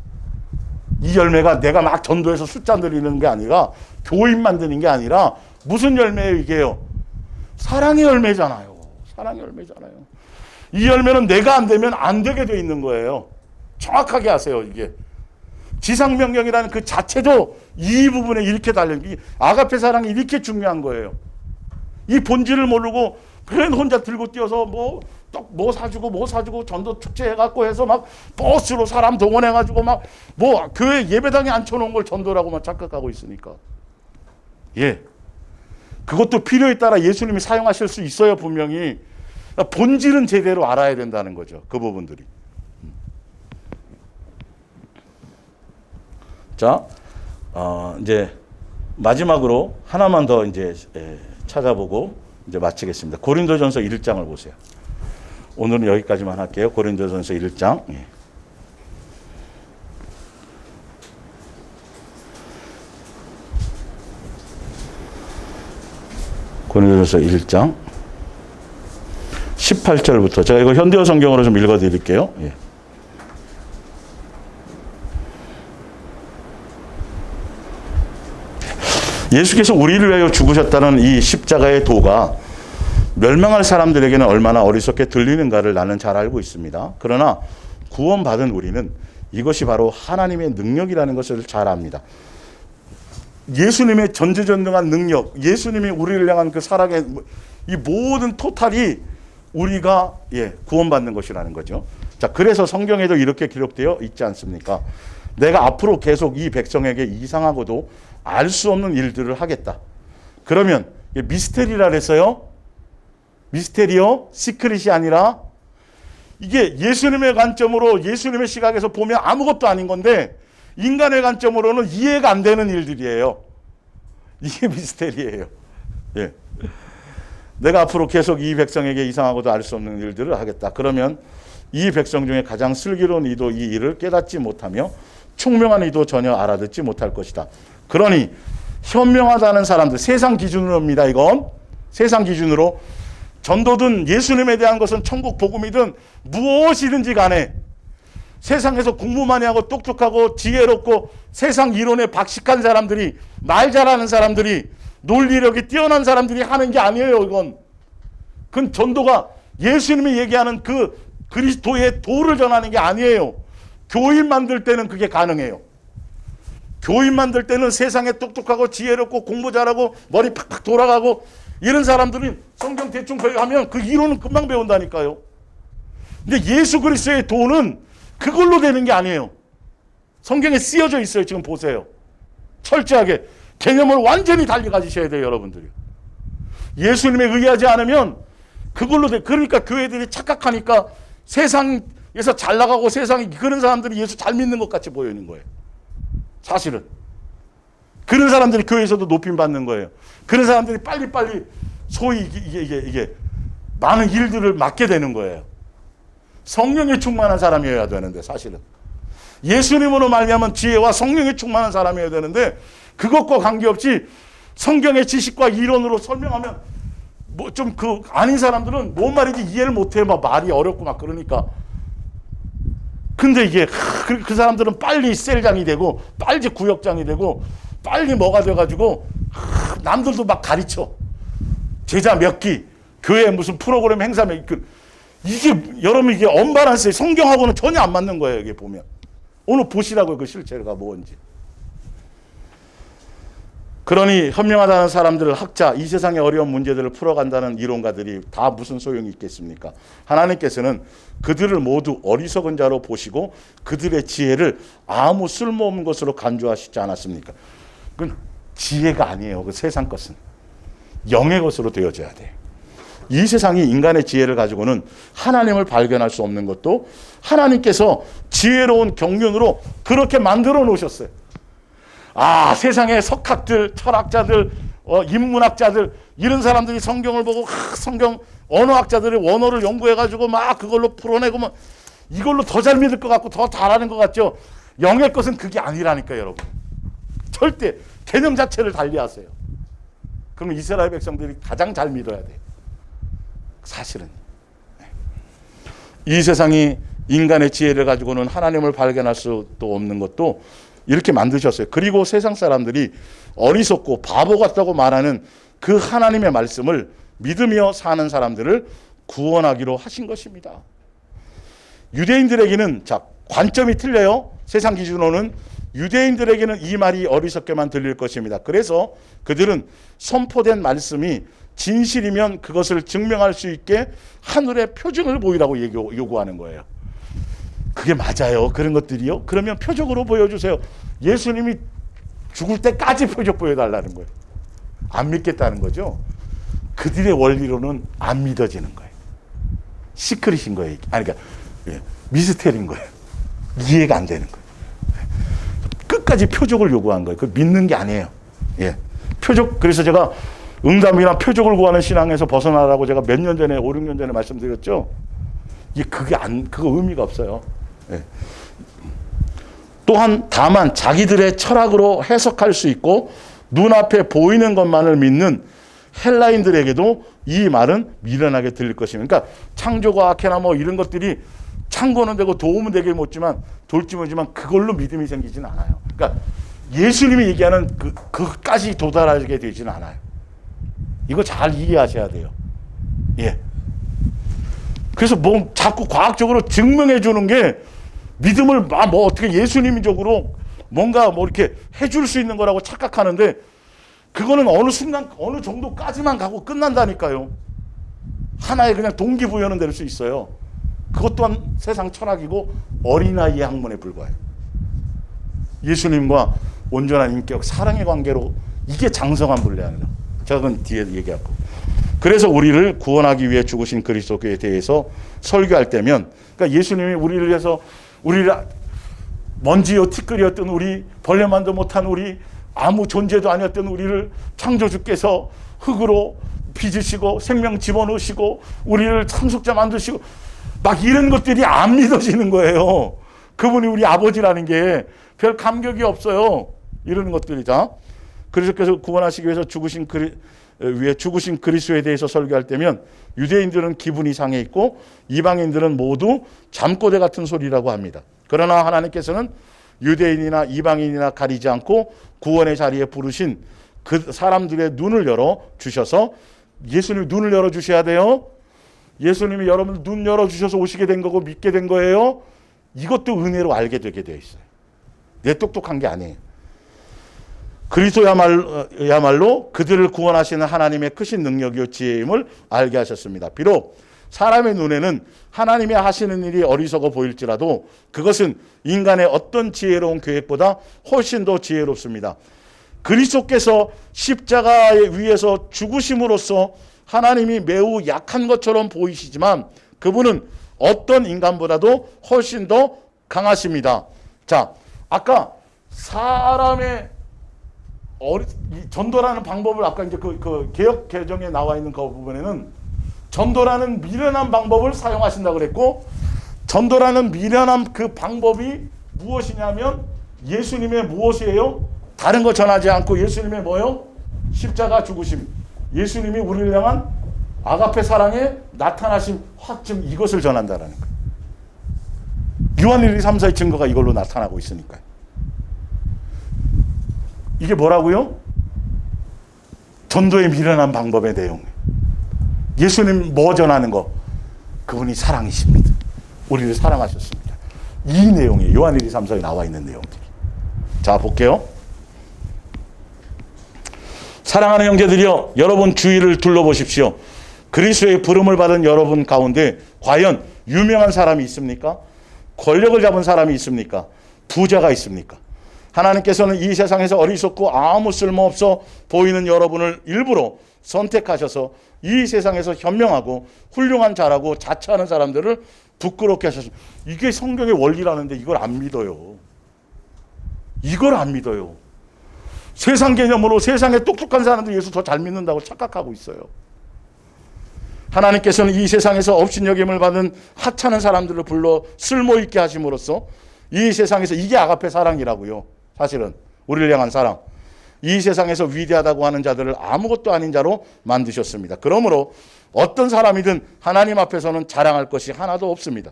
이 열매가 내가 막 전도해서 숫자 늘리는 게 아니라 교인 만드는 게 아니라 무슨 열매예요 이게요? 사랑의 열매잖아요. 사랑의 열매잖아요. 이 열매는 내가 안 되면 안 되게 돼 있는 거예요. 정확하게 아세요. 이게 지상명령이라는 그 자체도 이 부분에 이렇게 달린, 아가페 사랑이 이렇게 중요한 거예요. 이 본질을 모르고 그냥 혼자 들고 뛰어서 뭐 사주고 전도 축제 해갖고 해서 막 버스로 사람 동원해가지고 막 교회 예배당에 앉혀놓은 걸 전도라고 막 착각하고 있으니까. 예. 그것도 필요에 따라 예수님이 사용하실 수 있어요, 분명히. 본질은 제대로 알아야 된다는 거죠, 그 부분들이. 자, 이제 마지막으로 하나만 더 이제 찾아보고 이제 마치겠습니다. 고린도전서 1장을 보세요. 오늘은 여기까지만 할게요. 고린도전서 1장. 예. 고린도전서 1장 18절부터 제가 이거 현대어 성경으로 좀 읽어 드릴게요. 예. 예수께서 우리를 위하여 죽으셨다는 이 십자가의 도가 멸망할 사람들에게는 얼마나 어리석게 들리는가를 나는 잘 알고 있습니다. 그러나 구원받은 우리는 이것이 바로 하나님의 능력이라는 것을 잘 압니다. 예수님의 전지전능한 능력, 예수님이 우리를 향한 그 사랑의 이 모든 토탈이 우리가 구원받는 것이라는 거죠. 자, 그래서 성경에도 이렇게 기록되어 있지 않습니까? 내가 앞으로 계속 이 백성에게 이상하고도 알 수 없는 일들을 하겠다. 그러면 미스테리라 그랬어요. 미스테리오, 시크릿이 아니라 이게 예수님의 관점으로 예수님의 시각에서 보면 아무것도 아닌 건데 인간의 관점으로는 이해가 안 되는 일들이에요. 이게 미스테리예요. 예. 내가 앞으로 계속 이 백성에게 이상하고도 알 수 없는 일들을 하겠다. 그러면 이 백성 중에 가장 슬기로운 이도 이 일을 깨닫지 못하며 총명한 이도 전혀 알아듣지 못할 것이다. 그러니 현명하다는 사람들, 세상 기준으로입니다. 이건 세상 기준으로 전도든 예수님에 대한 것은 천국 복음이든 무엇이든지 간에 세상에서 공부 많이 하고 똑똑하고 지혜롭고 세상 이론에 박식한 사람들이, 말 잘하는 사람들이, 논리력이 뛰어난 사람들이 하는 게 아니에요. 이건 그건 전도가 예수님이 얘기하는 그 그리스도의 도를 전하는 게 아니에요. 교인 만들 때는 그게 가능해요. 교인 만들 때는 세상에 똑똑하고 지혜롭고 공부 잘하고 머리 팍팍 돌아가고 이런 사람들은 성경 대충 하면 그 이론은 금방 배운다니까요. 근데 예수 그리스도의 도는 그걸로 되는 게 아니에요. 성경에 쓰여져 있어요. 지금 보세요. 철저하게 개념을 완전히 달리 가지셔야 돼요, 여러분들이. 예수님에 의하지 않으면 그걸로 돼. 그러니까 교회들이 착각하니까 세상에서 잘 나가고 세상에 그런 사람들이 예수 잘 믿는 것 같이 보이는 거예요. 사실은. 그런 사람들이 교회에서도 높임 받는 거예요. 그런 사람들이 빨리빨리 소위 이게 많은 일들을 맡게 되는 거예요. 성령에 충만한 사람이어야 되는데 사실은. 예수님으로 말미암은 지혜와 성령에 충만한 사람이어야 되는데 그것과 관계없이 성경의 지식과 이론으로 설명하면 좀 아닌 사람들은 뭔 말인지 이해를 못해. 막 말이 어렵고 막 그러니까. 근데 이게 그 사람들은 빨리 셀장이 되고 빨리 구역장이 되고 빨리 뭐가 돼가지고 남들도 막 가르쳐. 제자 몇 기, 교회 무슨 프로그램 행사 몇 기. 이게 여러분 이게 언밸런스에 성경하고는 전혀 안 맞는 거예요. 이게 보면. 오늘 보시라고요. 그 실체가 뭔지. 그러니 현명하다는 사람들을 학자, 이 세상의 어려운 문제들을 풀어간다는 이론가들이 다 무슨 소용이 있겠습니까? 하나님께서는 그들을 모두 어리석은 자로 보시고 그들의 지혜를 아무 쓸모없는 것으로 간주하시지 않았습니까? 그건 지혜가 아니에요. 그 세상 것은. 영의 것으로 되어져야 돼요. 이 세상이 인간의 지혜를 가지고는 하나님을 발견할 수 없는 것도 하나님께서 지혜로운 경륜으로 그렇게 만들어 놓으셨어요. 세상의 석학들, 철학자들, 인문학자들 이런 사람들이 성경을 보고 성경 언어학자들이 원어를 연구해가지고 막 그걸로 풀어내고 막 이걸로 더 잘 믿을 것 같고 더 잘하는 것 같죠. 영의 것은 그게 아니라니까요, 여러분. 절대 개념 자체를 달리하세요. 그러면 이스라엘 백성들이 가장 잘 믿어야 돼요. 사실은. 이 세상이 인간의 지혜를 가지고는 하나님을 발견할 수도 없는 것도 이렇게 만드셨어요. 그리고 세상 사람들이 어리석고 바보 같다고 말하는 그 하나님의 말씀을 믿으며 사는 사람들을 구원하기로 하신 것입니다. 유대인들에게는 자, 관점이 틀려요. 세상 기준으로는 유대인들에게는 이 말이 어리석게만 들릴 것입니다. 그래서 그들은 선포된 말씀이 진실이면 그것을 증명할 수 있게 하늘의 표징을 보이라고 요구하는 거예요. 그게 맞아요. 그런 것들이요. 그러면 표적으로 보여주세요. 예수님이 죽을 때까지 표적 보여달라는 거예요. 안 믿겠다는 거죠. 그들의 원리로는 안 믿어지는 거예요. 시크릿인 거예요. 아니, 그러니까 미스테리인 거예요. 이해가 안 되는 거예요. 끝까지 표적을 요구한 거예요. 그 믿는 게 아니에요. 예. 표적, 그래서 제가 응답이나 표적을 구하는 신앙에서 벗어나라고 제가 몇 년 전에, 5, 6년 전에 말씀드렸죠. 그거 의미가 없어요. 예. 또한 다만 자기들의 철학으로 해석할 수 있고 눈앞에 보이는 것만을 믿는 헬라인들에게도 이 말은 미련하게 들릴 것입니다. 그러니까 창조과학이나 뭐 이런 것들이 참고는 되고 도움은 되게 못지만 돌지모지만 그걸로 믿음이 생기지는 않아요. 그러니까 예수님이 얘기하는 그까지 도달하게 되지는 않아요. 이거 잘 이해하셔야 돼요. 예. 그래서 뭐 자꾸 과학적으로 증명해 주는 게 믿음을 뭐 어떻게 예수님적으로 뭔가 뭐 이렇게 해줄 수 있는 거라고 착각하는데 그거는 어느 순간 어느 정도까지만 가고 끝난다니까요. 하나의 그냥 동기부여는 될 수 있어요. 그것 또한 세상 철학이고 어린아이의 학문에 불과해요. 예수님과 온전한 인격, 사랑의 관계로 이게 장성한 분례하는 거. 제가 그건 뒤에 얘기할 거고. 그래서 우리를 구원하기 위해 죽으신 그리스도에 대해서 설교할 때면, 그러니까 예수님이 우리를 위해서 우리를 먼지요 티끌이었던 우리, 벌레만도 못한 우리, 아무 존재도 아니었던 우리를 창조주께서 흙으로 빚으시고 생명 집어넣으시고 우리를 상속자 만드시고 막 이런 것들이 안 믿어지는 거예요. 그분이 우리 아버지라는 게 별 감격이 없어요. 이런 것들이 다. 그래서 구원하시기 위해서 죽으신 그리스도에 대해서 설교할 때면 유대인들은 기분이 상해 있고 이방인들은 모두 잠꼬대 같은 소리라고 합니다. 그러나 하나님께서는 유대인이나 이방인이나 가리지 않고 구원의 자리에 부르신 그 사람들의 눈을 열어 주셔서 예수님 눈을 열어 주셔야 돼요. 예수님이 여러분 눈 열어 주셔서 오시게 된 거고 믿게 된 거예요. 이것도 은혜로 알게 되게 되어 있어요. 내 똑똑한 게 아니에요. 그리스도야말로 그들을 구원하시는 하나님의 크신 능력이요 지혜임을 알게 하셨습니다. 비록 사람의 눈에는 하나님이 하시는 일이 어리석어 보일지라도 그것은 인간의 어떤 지혜로운 계획보다 훨씬 더 지혜롭습니다. 그리스도께서 십자가 위에서 죽으심으로써 하나님이 매우 약한 것처럼 보이시지만 그분은 어떤 인간보다도 훨씬 더 강하십니다. 자, 아까 사람의 전도라는 방법을 아까 이제 그 개역 개정에 나와 있는 그 부분에는 전도라는 미련한 방법을 사용하신다고 그랬고 전도라는 미련한 그 방법이 무엇이냐면 예수님의 무엇이에요? 다른 거 전하지 않고 예수님의 뭐요? 십자가 죽으심. 예수님이 우리를 향한 아가페 사랑에 나타나신 확증 이것을 전한다라는 거예요. 요한 1, 2, 3, 4의 증거가 이걸로 나타나고 있으니까요. 이게 뭐라고요? 전도의 미련한 방법의 내용. 예수님 뭐 전하는 거? 그분이 사랑이십니다. 우리를 사랑하셨습니다. 이 내용이 요한 1, 2, 3, 4에 나와 있는 내용들이. 자, 볼게요. 사랑하는 형제들이여, 여러분 주위를 둘러보십시오. 그리스도의 부름을 받은 여러분 가운데 과연 유명한 사람이 있습니까? 권력을 잡은 사람이 있습니까? 부자가 있습니까? 하나님께서는 이 세상에서 어리석고 아무 쓸모없어 보이는 여러분을 일부러 선택하셔서 이 세상에서 현명하고 훌륭한 자라고 자처하는 사람들을 부끄럽게 하셨습니다. 이게 성경의 원리라는데 이걸 안 믿어요. 이걸 안 믿어요. 세상 개념으로 세상에 똑똑한 사람들 예수 더 잘 믿는다고 착각하고 있어요. 하나님께서는 이 세상에서 업신여김을 받은 하찮은 사람들을 불러 쓸모있게 하심으로써 이 세상에서 이게 아가페 사랑이라고요. 사실은 우리를 향한 사랑. 이 세상에서 위대하다고 하는 자들을 아무것도 아닌 자로 만드셨습니다. 그러므로 어떤 사람이든 하나님 앞에서는 자랑할 것이 하나도 없습니다.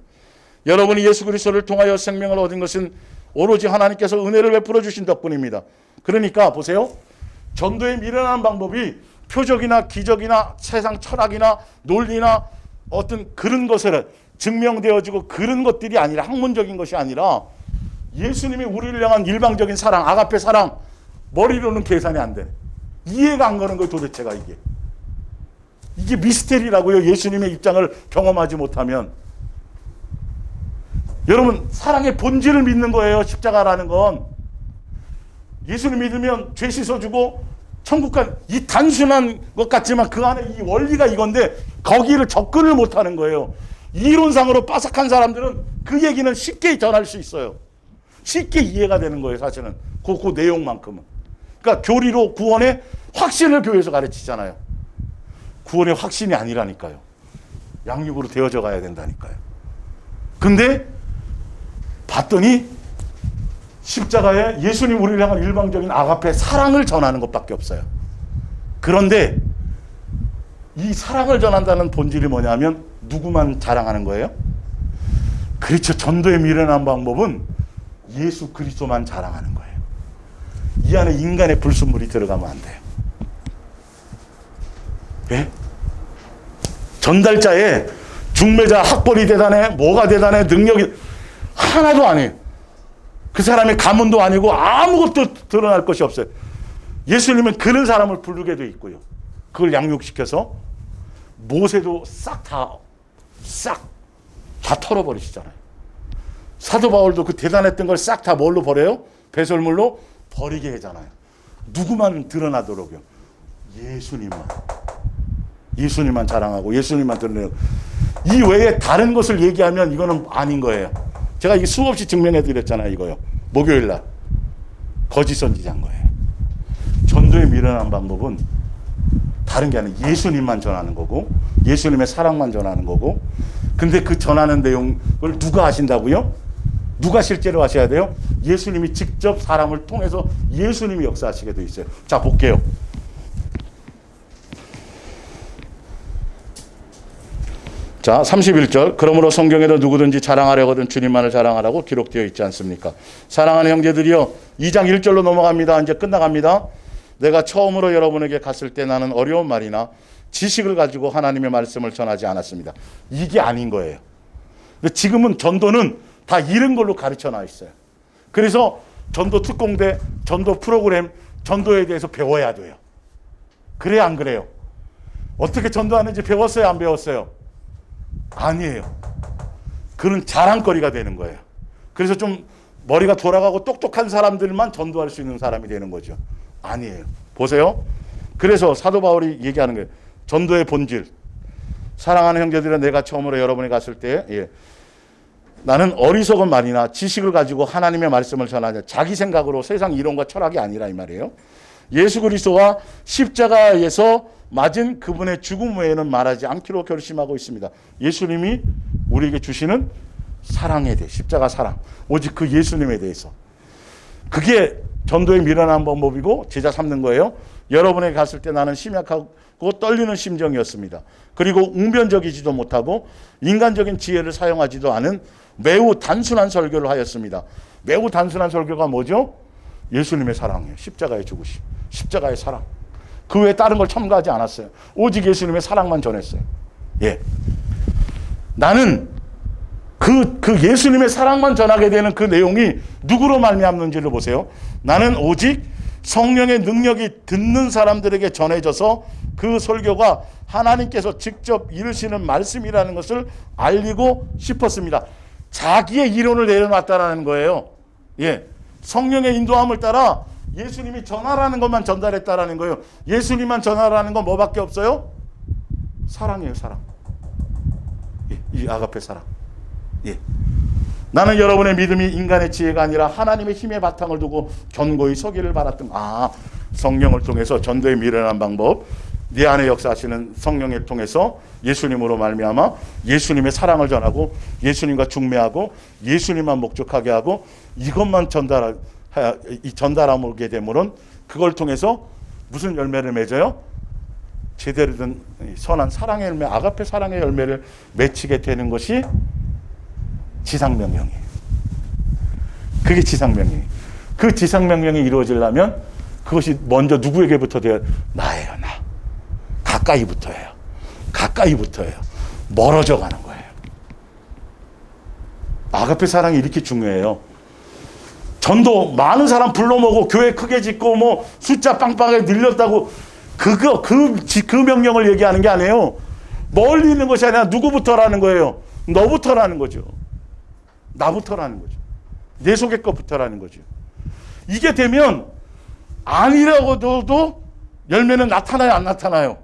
여러분이 예수 그리스도를 통하여 생명을 얻은 것은 오로지 하나님께서 은혜를 베풀어 주신 덕분입니다. 그러니까 보세요. 전도의 미련한 방법이 표적이나 기적이나 세상 철학이나 논리나 어떤 그런 것을 증명되어지고 그런 것들이 아니라 학문적인 것이 아니라 예수님이 우리를 향한 일방적인 사랑, 아가페 사랑, 머리로는 계산이 안 돼. 이해가 안 가는 거예요, 도대체가 이게. 이게 미스테리라고요. 예수님의 입장을 경험하지 못하면. 여러분, 사랑의 본질을 믿는 거예요. 십자가라는 건. 예수님 믿으면 죄 씻어주고 천국 간, 이 단순한 것 같지만 그 안에 이 원리가 이건데 거기를 접근을 못하는 거예요. 이론상으로 빠삭한 사람들은 그 얘기는 쉽게 전할 수 있어요. 쉽게 이해가 되는 거예요, 사실은. 그 내용만큼은. 그러니까 교리로 구원의 확신을 교회에서 가르치잖아요. 구원의 확신이 아니라니까요. 양육으로 되어져 가야 된다니까요. 근데 봤더니 십자가에 예수님 우리를 향한 일방적인 아가페 사랑을 전하는 것밖에 없어요. 그런데 이 사랑을 전한다는 본질이 뭐냐면 누구만 자랑하는 거예요? 그렇죠. 전도에 미련한 방법은 예수 그리스도만 자랑하는 거예요. 이 안에 인간의 불순물이 들어가면 안 돼요. 예? 전달자의 중매자 학벌이 대단해, 뭐가 대단해, 능력이 하나도 아니에요. 그 사람의 가문도 아니고 아무것도 드러날 것이 없어요. 예수님은 그런 사람을 부르게 돼 있고요. 그걸 양육시켜서 모세도 싹 다 털어버리시잖아요. 사도 바울도 그 대단했던 걸 싹 다 뭘로 버려요? 배설물로 버리게 하잖아요. 누구만 드러나도록요. 예수님만 자랑하고 예수님만 드러내고 이 외에 다른 것을 얘기하면 이거는 아닌 거예요. 제가 이게 수없이 증명해 드렸잖아요. 이거요. 목요일 날 거짓 선지자인 거예요. 전도에 미련한 방법은 다른 게 아니라 예수님만 전하는 거고 예수님의 사랑만 전하는 거고 근데 그 전하는 내용을 누가 하신다고요? 누가 실제로 하셔야 돼요? 예수님이 직접 사람을 통해서 예수님이 역사하시게 돼 있어요. 자, 볼게요. 자, 31절. 그러므로 성경에도 누구든지 자랑하려거든 주님만을 자랑하라고 기록되어 있지 않습니까? 사랑하는 형제들이여, 2장 1절로 넘어갑니다. 이제 끝나갑니다. 내가 처음으로 여러분에게 갔을 때 나는 어려운 말이나 지식을 가지고 하나님의 말씀을 전하지 않았습니다. 이게 아닌 거예요. 근데 지금은 전도는 다 이런 걸로 가르쳐 놔 있어요. 그래서 전도 특공대, 전도 프로그램, 전도에 대해서 배워야 돼요. 그래야 안 그래요? 어떻게 전도하는지 배웠어요? 안 배웠어요? 아니에요. 그런 자랑거리가 되는 거예요. 그래서 좀 머리가 돌아가고 똑똑한 사람들만 전도할 수 있는 사람이 되는 거죠. 아니에요. 보세요. 그래서 사도 바울이 얘기하는 거예요. 전도의 본질. 사랑하는 형제들은 내가 처음으로 여러분이 갔을 때 나는 어리석은 말이나 지식을 가지고 하나님의 말씀을 전하자. 자기 생각으로 세상 이론과 철학이 아니라 이 말이에요. 예수 그리스도와 십자가에서 맞은 그분의 죽음 외에는 말하지 않기로 결심하고 있습니다. 예수님이 우리에게 주시는 사랑에 대해, 십자가 사랑, 오직 그 예수님에 대해서. 그게 전도의 미련한 방법이고 제자 삼는 거예요. 여러분에게 갔을 때 나는 심약하고 떨리는 심정이었습니다. 그리고 웅변적이지도 못하고 인간적인 지혜를 사용하지도 않은 매우 단순한 설교를 하였습니다. 매우 단순한 설교가 뭐죠? 예수님의 사랑이에요. 십자가의 죽으심, 십자가의 사랑. 그 외에 다른 걸 첨가하지 않았어요. 오직 예수님의 사랑만 전했어요. 예. 나는 그 예수님의 사랑만 전하게 되는 그 내용이 누구로 말미암는지를 보세요. 나는 오직 성령의 능력이 듣는 사람들에게 전해져서 그 설교가 하나님께서 직접 이루시는 말씀이라는 것을 알리고 싶었습니다. 자기의 이론을 내려놨다라는 거예요. 예. 성령의 인도함을 따라 예수님이 전하라는 것만 전달했다라는 거예요. 예수님만 전하라는 건 뭐밖에 없어요? 사랑이에요, 사랑. 예, 이 아가페 사랑. 예. 나는 여러분의 믿음이 인간의 지혜가 아니라 하나님의 힘의 바탕을 두고 견고히 서기를 바랐던. 성령을 통해서 전도에 미련한 방법, 네 안에 역사하시는 성령을 통해서 예수님으로 말미암아 예수님의 사랑을 전하고 예수님과 중매하고 예수님만 목적하게 하고 이것만 전달하게 되면은 그걸 통해서 무슨 열매를 맺어요? 제대로 된 선한 사랑의 열매, 아가페 사랑의 열매를 맺히게 되는 것이 지상명령이에요. 그게 지상명령이에요. 그 지상명령이 이루어지려면 그것이 먼저 누구에게부터 돼요? 나예요, 나. 가까이부터예요. 가까이부터예요. 멀어져 가는 거예요. 아가페 사랑이 이렇게 중요해요. 전도 많은 사람 불러 모으고 교회 크게 짓고 뭐 숫자 빵빵하게 늘렸다고 그 명령을 얘기하는 게 아니에요. 멀리 있는 것이 아니라 누구부터라는 거예요. 너부터라는 거죠. 나부터라는 거죠. 내 속의 것부터라는 거죠. 이게 되면 아니라고도 열매는 나타나요, 안 나타나요?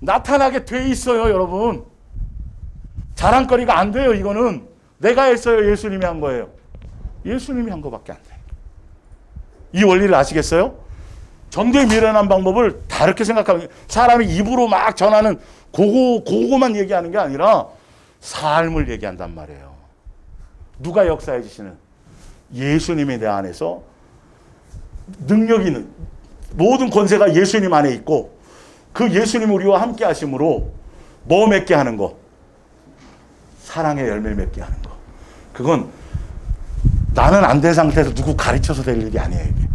나타나게 돼 있어요, 여러분. 자랑거리가 안 돼요, 이거는. 내가 했어요, 예수님이 한 거예요. 예수님이 한 거밖에 안 돼요. 이 원리를 아시겠어요? 전도에 미련한 방법을 다르게 생각하면 사람이 입으로 막 전하는 그거만 얘기하는 게 아니라 삶을 얘기한단 말이에요. 누가 역사해 주시는? 예수님이 내 안에서 능력 있는 모든 권세가 예수님 안에 있고 그 예수님 우리와 함께 하심으로 뭐 맺게 하는 거? 사랑의 열매 맺게 하는 거. 그건 나는 안 된 상태에서 누구 가르쳐서 될 일이 아니에요. 이게.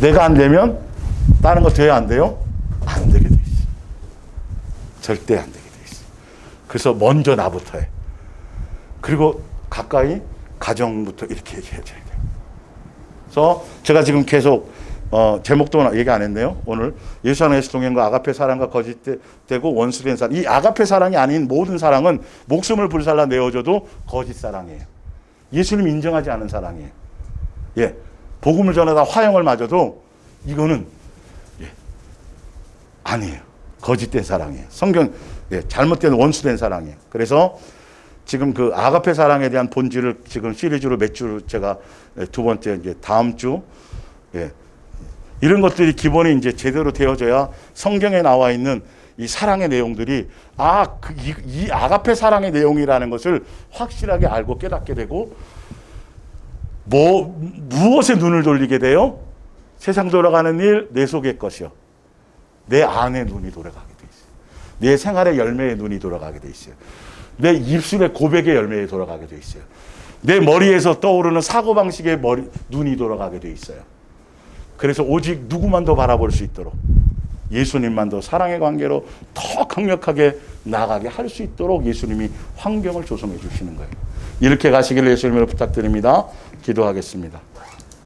내가 안 되면 다른 거 돼야 안 돼요? 안 되게 돼 있어. 절대 안 되게 돼 있어. 그래서 먼저 나부터 해. 그리고 가까이 가정부터 이렇게 얘기해줘야 돼요. 그래서 제가 지금 계속 제목도 얘기 안 했네요. 오늘 예수 안에서 동행과 아가페 사랑과 거짓되고 원수된 사랑. 이 아가페 사랑이 아닌 모든 사랑은 목숨을 불살라 내어줘도 거짓 사랑이에요. 예수님 인정하지 않은 사랑이에요. 예, 복음을 전하다 화형을 맞아도 이거는 아니에요. 거짓된 사랑이에요. 성경 잘못된 원수된 사랑이에요. 그래서 지금 그 아가페 사랑에 대한 본질을 지금 시리즈로 몇 주 제가 두 번째 이제 다음 주 이런 것들이 기본이 이제 제대로 되어져야 성경에 나와 있는 이 사랑의 내용들이 이 아가페 사랑의 내용이라는 것을 확실하게 알고 깨닫게 되고 무엇에 눈을 돌리게 돼요? 세상 돌아가는 일, 내 속의 것이요. 내 안에 눈이 돌아가게 돼 있어요. 내 생활의 열매에 눈이 돌아가게 돼 있어요. 내 입술의 고백의 열매에 돌아가게 돼 있어요. 내 머리에서 떠오르는 사고방식의 눈이 돌아가게 돼 있어요. 그래서 오직 누구만 더 바라볼 수 있도록 예수님만 더 사랑의 관계로 더 강력하게 나가게 할 수 있도록 예수님이 환경을 조성해 주시는 거예요. 이렇게 가시기를 예수님으로 부탁드립니다. 기도하겠습니다.